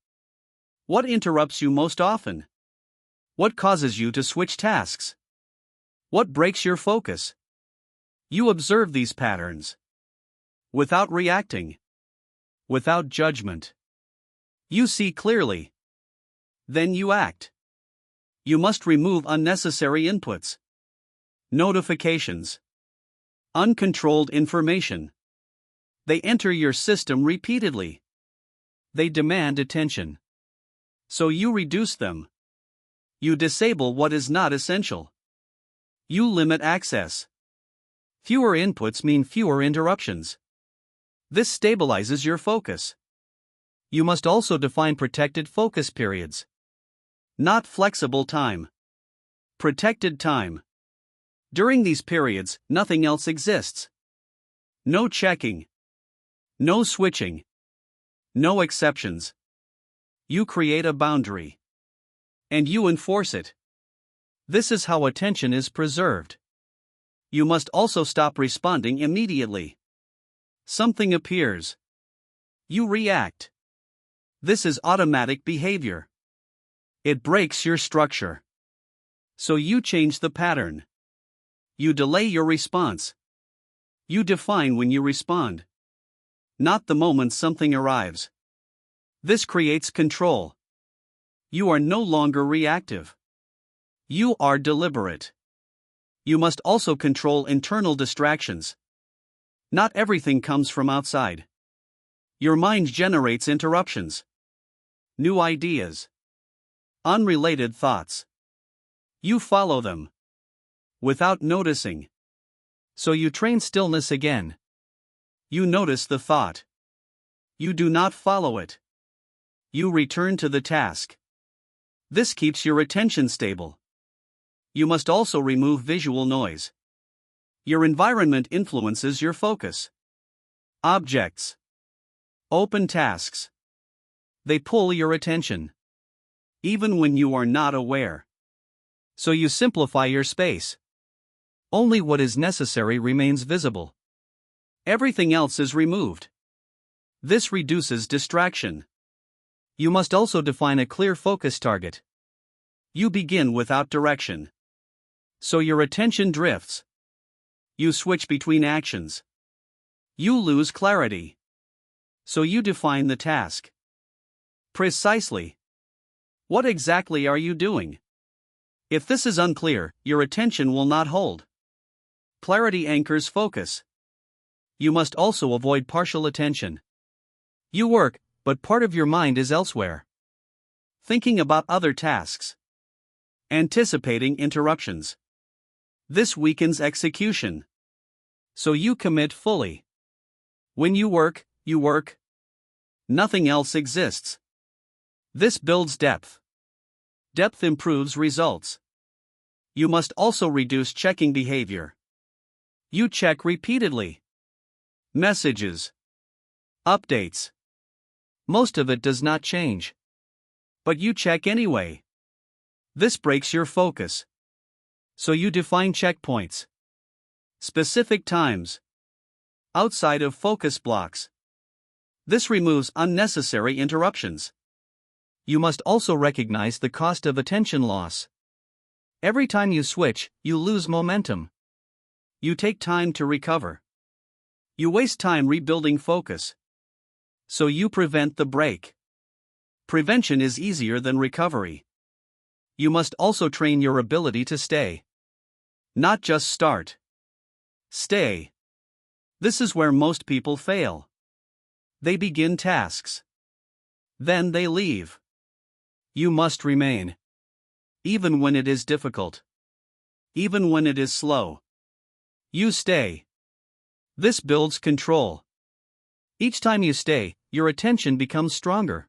What interrupts you most often? What causes you to switch tasks? What breaks your focus? You observe these patterns. Without reacting. Without judgment. You see clearly. Then you act. You must remove unnecessary inputs. Notifications. Uncontrolled information. They enter your system repeatedly. They demand attention. So you reduce them. You disable what is not essential. You limit access. Fewer inputs mean fewer interruptions. This stabilizes your focus. You must also define protected focus periods. Not flexible time. Protected time. During these periods, nothing else exists. No checking. No switching. No exceptions. You create a boundary. And you enforce it. This is how attention is preserved. You must also stop responding immediately. Something appears. You react. This is automatic behavior. It breaks your structure. So you change the pattern. You delay your response. You define when you respond. Not the moment something arrives. This creates control. You are no longer reactive. You are deliberate. You must also control internal distractions. Not everything comes from outside. Your mind generates interruptions. New ideas. Unrelated thoughts. You follow them. Without noticing. So you train stillness again. You notice the thought. You do not follow it. You return to the task. This keeps your attention stable. You must also remove visual noise. Your environment influences your focus. Objects. Open tasks. They pull your attention. Even when you are not aware. So you simplify your space. Only what is necessary remains visible. Everything else is removed. This reduces distraction. You must also define a clear focus target. You begin without direction. So your attention drifts. You switch between actions. You lose clarity. So you define the task. Precisely. What exactly are you doing? If this is unclear, your attention will not hold. Clarity anchors focus. You must also avoid partial attention. You work, but part of your mind is elsewhere. Thinking about other tasks. Anticipating interruptions. This weakens execution. So you commit fully. When you work, you work. Nothing else exists. This builds depth. Depth improves results. You must also reduce checking behavior. You check repeatedly. Messages. Updates. Most of it does not change. But you check anyway. This breaks your focus. So you define checkpoints. Specific times. Outside of focus blocks. This removes unnecessary interruptions. You must also recognize the cost of attention loss. Every time you switch, you lose momentum. You take time to recover. You waste time rebuilding focus. So you prevent the break. Prevention is easier than recovery. You must also train your ability to stay. Not just start. Stay. This is where most people fail. They begin tasks. Then they leave. You must remain. Even when it is difficult. Even when it is slow. You stay. This builds control. Each time you stay, your attention becomes stronger.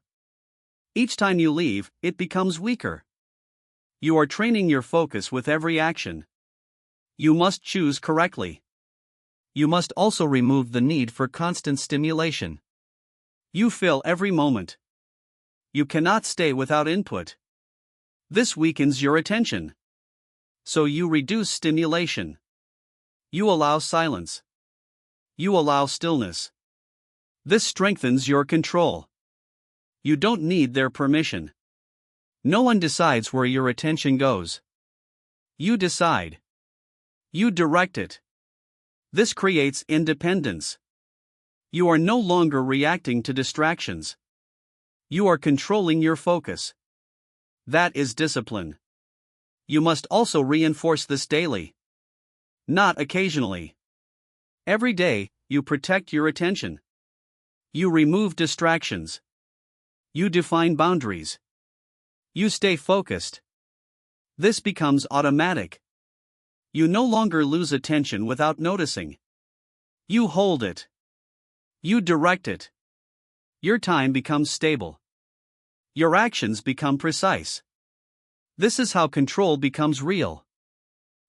Each time you leave, it becomes weaker. You are training your focus with every action. You must choose correctly. You must also remove the need for constant stimulation. You fill every moment. You cannot stay without input. This weakens your attention. So you reduce stimulation. You allow silence. You allow stillness. This strengthens your control. You don't need their permission. No one decides where your attention goes. You decide. You direct it. This creates independence. You are no longer reacting to distractions. You are controlling your focus. That is discipline. You must also reinforce this daily. Not occasionally. Every day, you protect your attention. You remove distractions. You define boundaries. You stay focused. This becomes automatic. You no longer lose attention without noticing. You hold it. You direct it. Your time becomes stable. Your actions become precise. This is how control becomes real.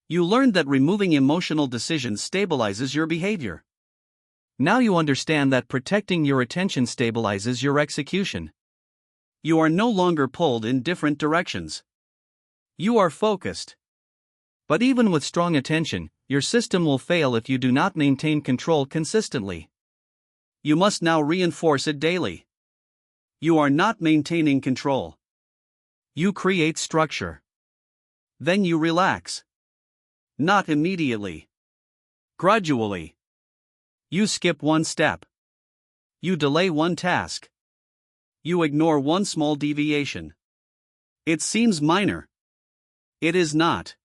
You learned that removing emotional decisions stabilizes your behavior. Now you understand that protecting your attention stabilizes your execution. You are no longer pulled in different directions. You are focused. But even with strong attention, your system will fail if you do not maintain control consistently. You must now reinforce it daily. You are not maintaining control. You create structure. Then you relax. Not immediately. Gradually. You skip one step. You delay one task. You ignore one small deviation. It seems minor. It is not.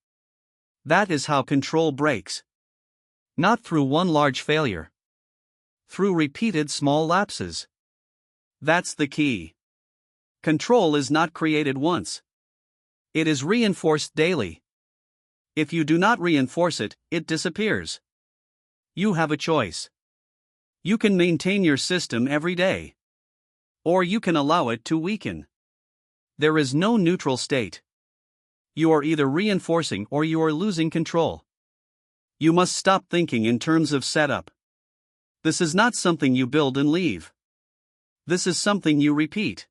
That is how control breaks. Not through one large failure. Through repeated small lapses. That's the key. Control is not created once. It is reinforced daily. If you do not reinforce it, it disappears. You have a choice. You can maintain your system every day. Or you can allow it to weaken. There is no neutral state. You are either reinforcing or you are losing control. You must stop thinking in terms of setup. This is not something you build and leave. This is something you repeat.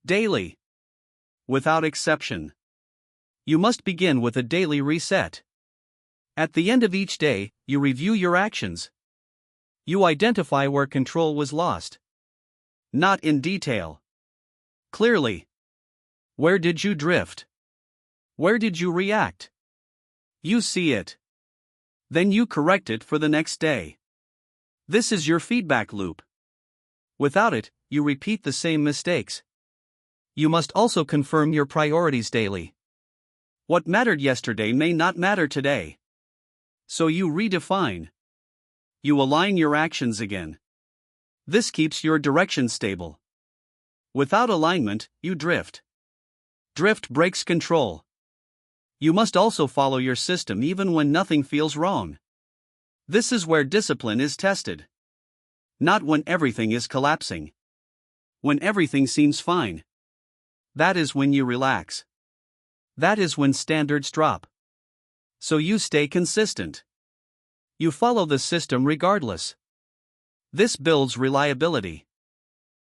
Daily. Without exception. You must begin with a daily reset. At the end of each day, you review your actions. You identify where control was lost. Not in detail. Clearly. Where did you drift? Where did you react? You see it. Then you correct it for the next day. This is your feedback loop. Without it, you repeat the same mistakes. You must also confirm your priorities daily. What mattered yesterday may not matter today. So you redefine. You align your actions again. This keeps your direction stable. Without alignment, you drift. Drift breaks control. You must also follow your system even when nothing feels wrong. This is where discipline is tested. Not when everything is collapsing. When everything seems fine. That is when you relax. That is when standards drop. So you stay consistent. You follow the system regardless. This builds reliability.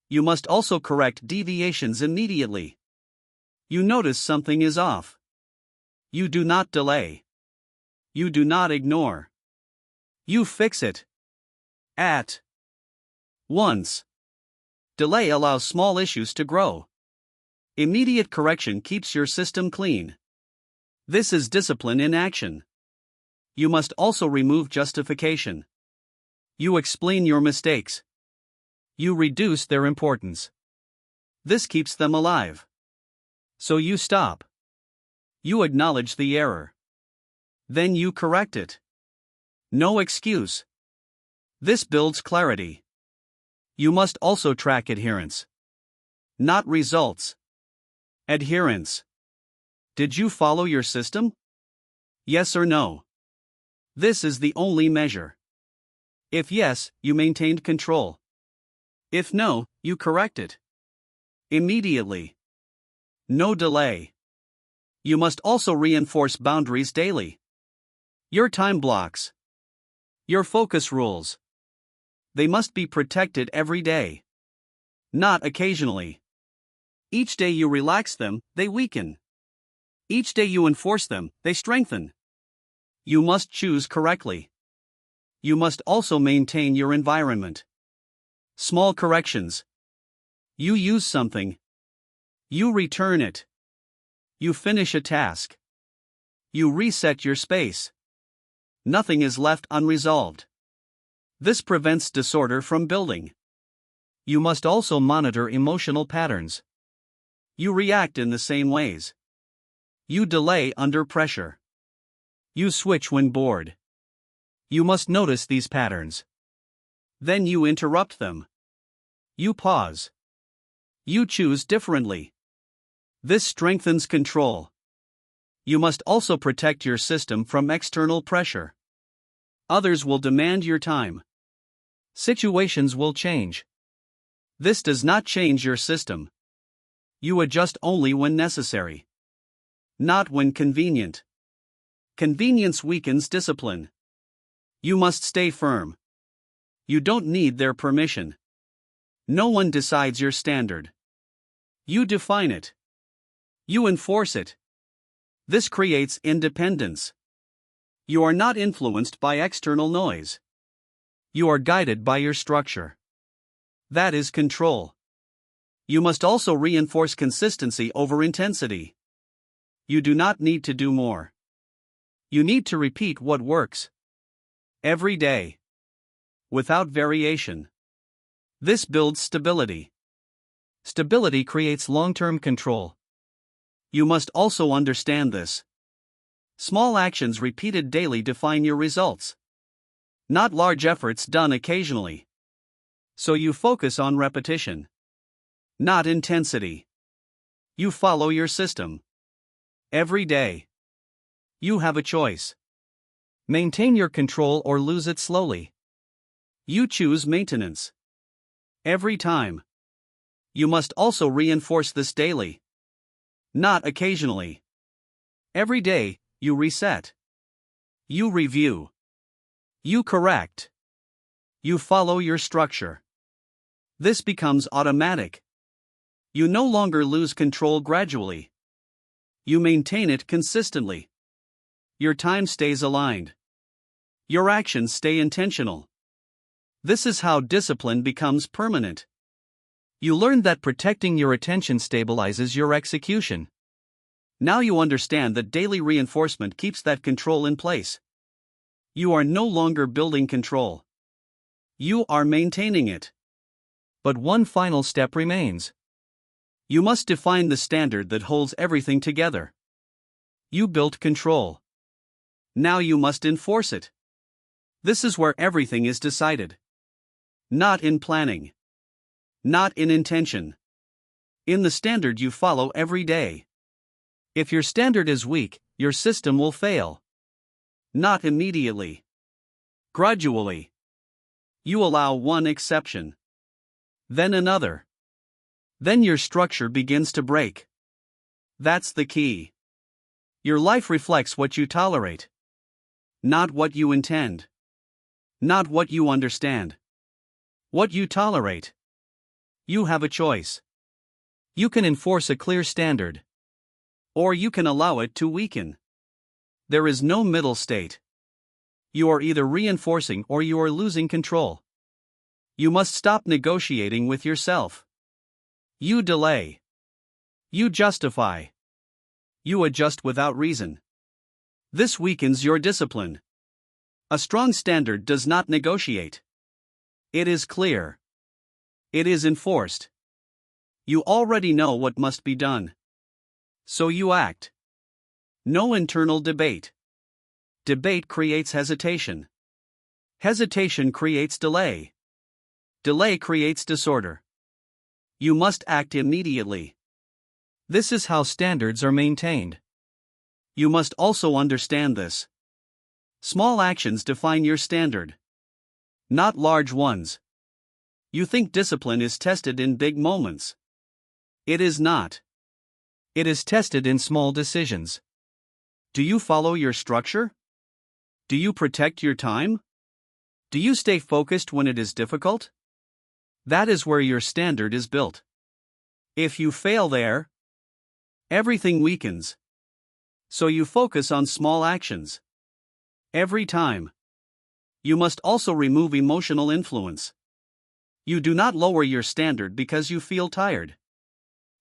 You must also correct deviations immediately. You notice something is off. You do not delay. You do not ignore. You fix it. At once. Delay allows small issues to grow. Immediate correction keeps your system clean. This is discipline in action. You must also remove justification. You explain your mistakes. You reduce their importance. This keeps them alive. So you stop. You acknowledge the error. Then you correct it. No excuse. This builds clarity. You must also track adherence. Not results. Adherence. Did you follow your system? Yes or no? This is the only measure. If yes, you maintained control. If no, you correct it. Immediately. No delay. You must also reinforce boundaries daily. Your time blocks. Your focus rules. They must be protected every day. Not occasionally. Each day you relax them, they weaken. Each day you enforce them, they strengthen. You must choose correctly. You must also maintain your environment. Small corrections. You use something. You return it. You finish a task. You reset your space. Nothing is left unresolved. This prevents disorder from building. You must also monitor emotional patterns. You react in the same ways. You delay under pressure. You switch when bored. You must notice these patterns. Then you interrupt them. You pause. You choose differently. This strengthens control. You must also protect your system from external pressure. Others will demand your time. Situations will change. This does not change your system. You adjust only when necessary. Not when convenient. Convenience weakens discipline. You must stay firm. You don't need their permission. No one decides your standard. You define it. You enforce it. This creates independence. You are not influenced by external noise. You are guided by your structure. That is control. You must also reinforce consistency over intensity. You do not need to do more. You need to repeat what works. Every day. Without variation. This builds stability. Stability creates long-term control. You must also understand this. Small actions repeated daily define your results. Not large efforts done occasionally. So you focus on repetition. Not intensity. You follow your system. Every day. You have a choice. Maintain your control or lose it slowly. You choose maintenance. Every time. You must also reinforce this daily. Not occasionally. Every day, you reset. You review. You correct. You follow your structure. This becomes automatic. You no longer lose control gradually. You maintain it consistently. Your time stays aligned. Your actions stay intentional. This is how discipline becomes permanent. You learn that protecting your attention stabilizes your execution. Now you understand that daily reinforcement keeps that control in place. You are no longer building control. You are maintaining it. But one final step remains. You must define the standard that holds everything together. You built control. Now you must enforce it. This is where everything is decided. Not in planning. Not in intention. In the standard you follow every day. If your standard is weak, your system will fail. Not immediately. Gradually. You allow one exception. Then another. Then your structure begins to break. That's the key. Your life reflects what you tolerate, not what you intend, not what you understand. What you tolerate. You have a choice. You can enforce a clear standard, or you can allow it to weaken. There is no middle state. You are either reinforcing or you are losing control. You must stop negotiating with yourself. You delay. You justify. You adjust without reason. This weakens your discipline. A strong standard does not negotiate. It is clear. It is enforced. You already know what must be done. So you act. No internal debate. Debate creates hesitation. Hesitation creates delay. Delay creates disorder. You must act immediately. This is how standards are maintained. You must also understand this. Small actions define your standard, not large ones. You think discipline is tested in big moments. It is not. It is tested in small decisions. Do you follow your structure? Do you protect your time? Do you stay focused when it is difficult? That is where your standard is built. If you fail there, everything weakens. So you focus on small actions. Every time. You must also remove emotional influence. You do not lower your standard because you feel tired.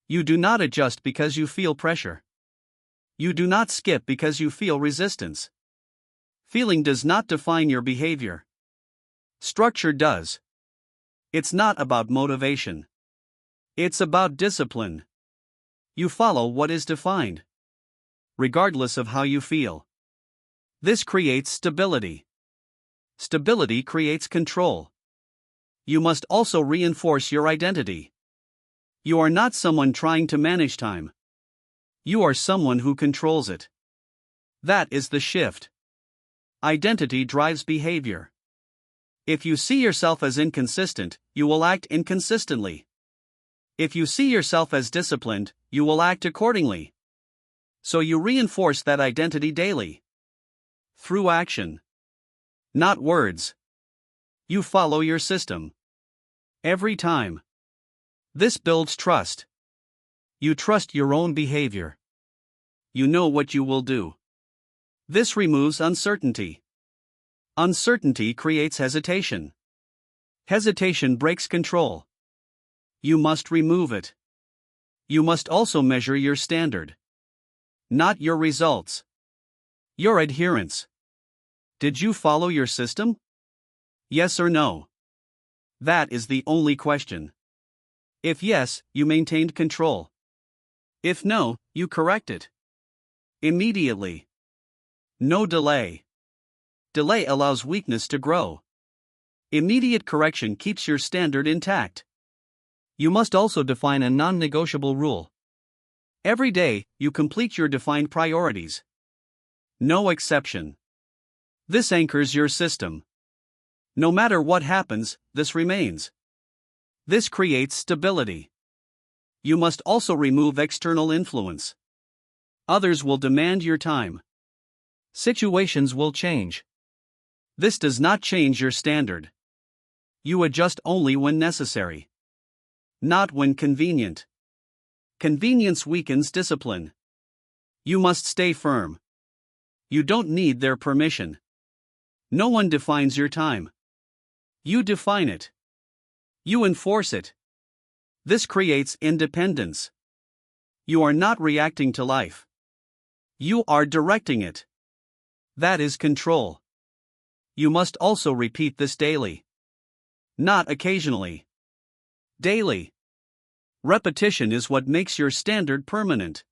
You do not adjust because you feel pressure. You do not skip because you feel resistance. Feeling does not define your behavior. Structure does. It's not about motivation. It's about discipline. You follow what is defined, regardless of how you feel. This creates stability. Stability creates control. You must also reinforce your identity. You are not someone trying to manage time. You are someone who controls it. That is the shift. Identity drives behavior. If you see yourself as inconsistent, you will act inconsistently. If you see yourself as disciplined, you will act accordingly. So you reinforce that identity daily. Through action. Not words. You follow your system. Every time. This builds trust. You trust your own behavior. You know what you will do. This removes uncertainty. Uncertainty creates hesitation. Hesitation breaks control. You must remove it. You must also measure your standard. Not your results. Your adherence. Did you follow your system? Yes or no? That is the only question. If yes, you maintained control. If no, you correct it. Immediately. No delay. Delay allows weakness to grow. Immediate correction keeps your standard intact. You must also define a non-negotiable rule. Every day, you complete your defined priorities. No exception. This anchors your system. No matter what happens, this remains. This creates stability. You must also remove external influence. Others will demand your time. Situations will change. This does not change your standard. You adjust only when necessary. Not when convenient. Convenience weakens discipline. You must stay firm. You don't need their permission. No one defines your time. You define it. You enforce it. This creates independence. You are not reacting to life. You are directing it. That is control. You must also repeat this daily. Not occasionally. Daily. Repetition is what makes your standard permanent.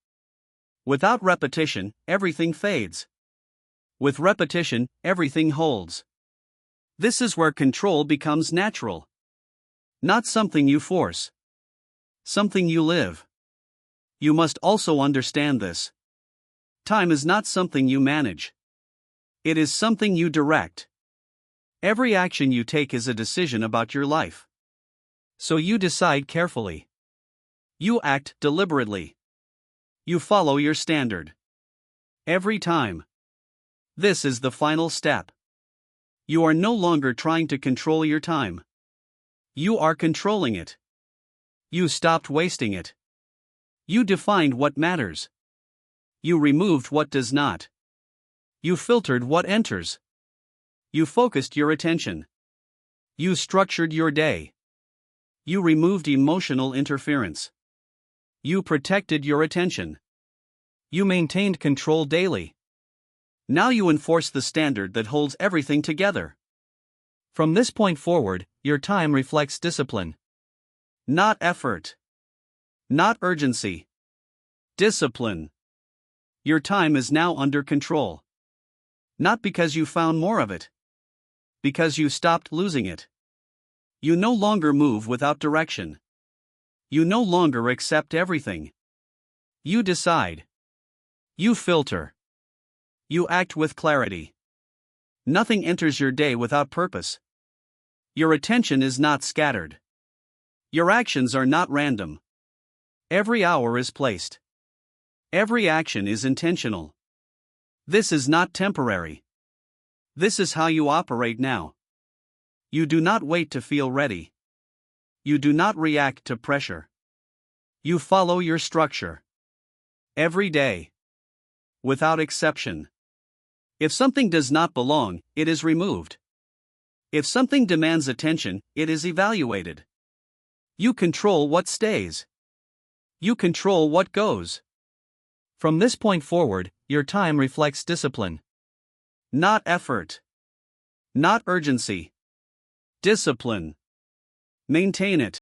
Without repetition, everything fades. With repetition, everything holds. This is where control becomes natural. Not something you force. Something you live. You must also understand this. Time is not something you manage. It is something you direct. Every action you take is a decision about your life. So you decide carefully. You act deliberately. You follow your standard. Every time. This is the final step. You are no longer trying to control your time. You are controlling it. You stopped wasting it. You defined what matters. You removed what does not. You filtered what enters. You focused your attention. You structured your day. You removed emotional interference. You protected your attention. You maintained control daily. Now you enforce the standard that holds everything together. From this point forward, your time reflects discipline. Not effort. Not urgency. Discipline. Your time is now under control. Not because you found more of it. Because you stopped losing it. You no longer move without direction. You no longer accept everything. You decide. You filter. You act with clarity. Nothing enters your day without purpose. Your attention is not scattered. Your actions are not random. Every hour is placed. Every action is intentional. This is not temporary. This is how you operate now. You do not wait to feel ready. You do not react to pressure. You follow your structure. Every day. Without exception. If something does not belong, it is removed. If something demands attention, it is evaluated. You control what stays. You control what goes. From this point forward, your time reflects discipline. Not effort. Not urgency. Discipline. Maintain it.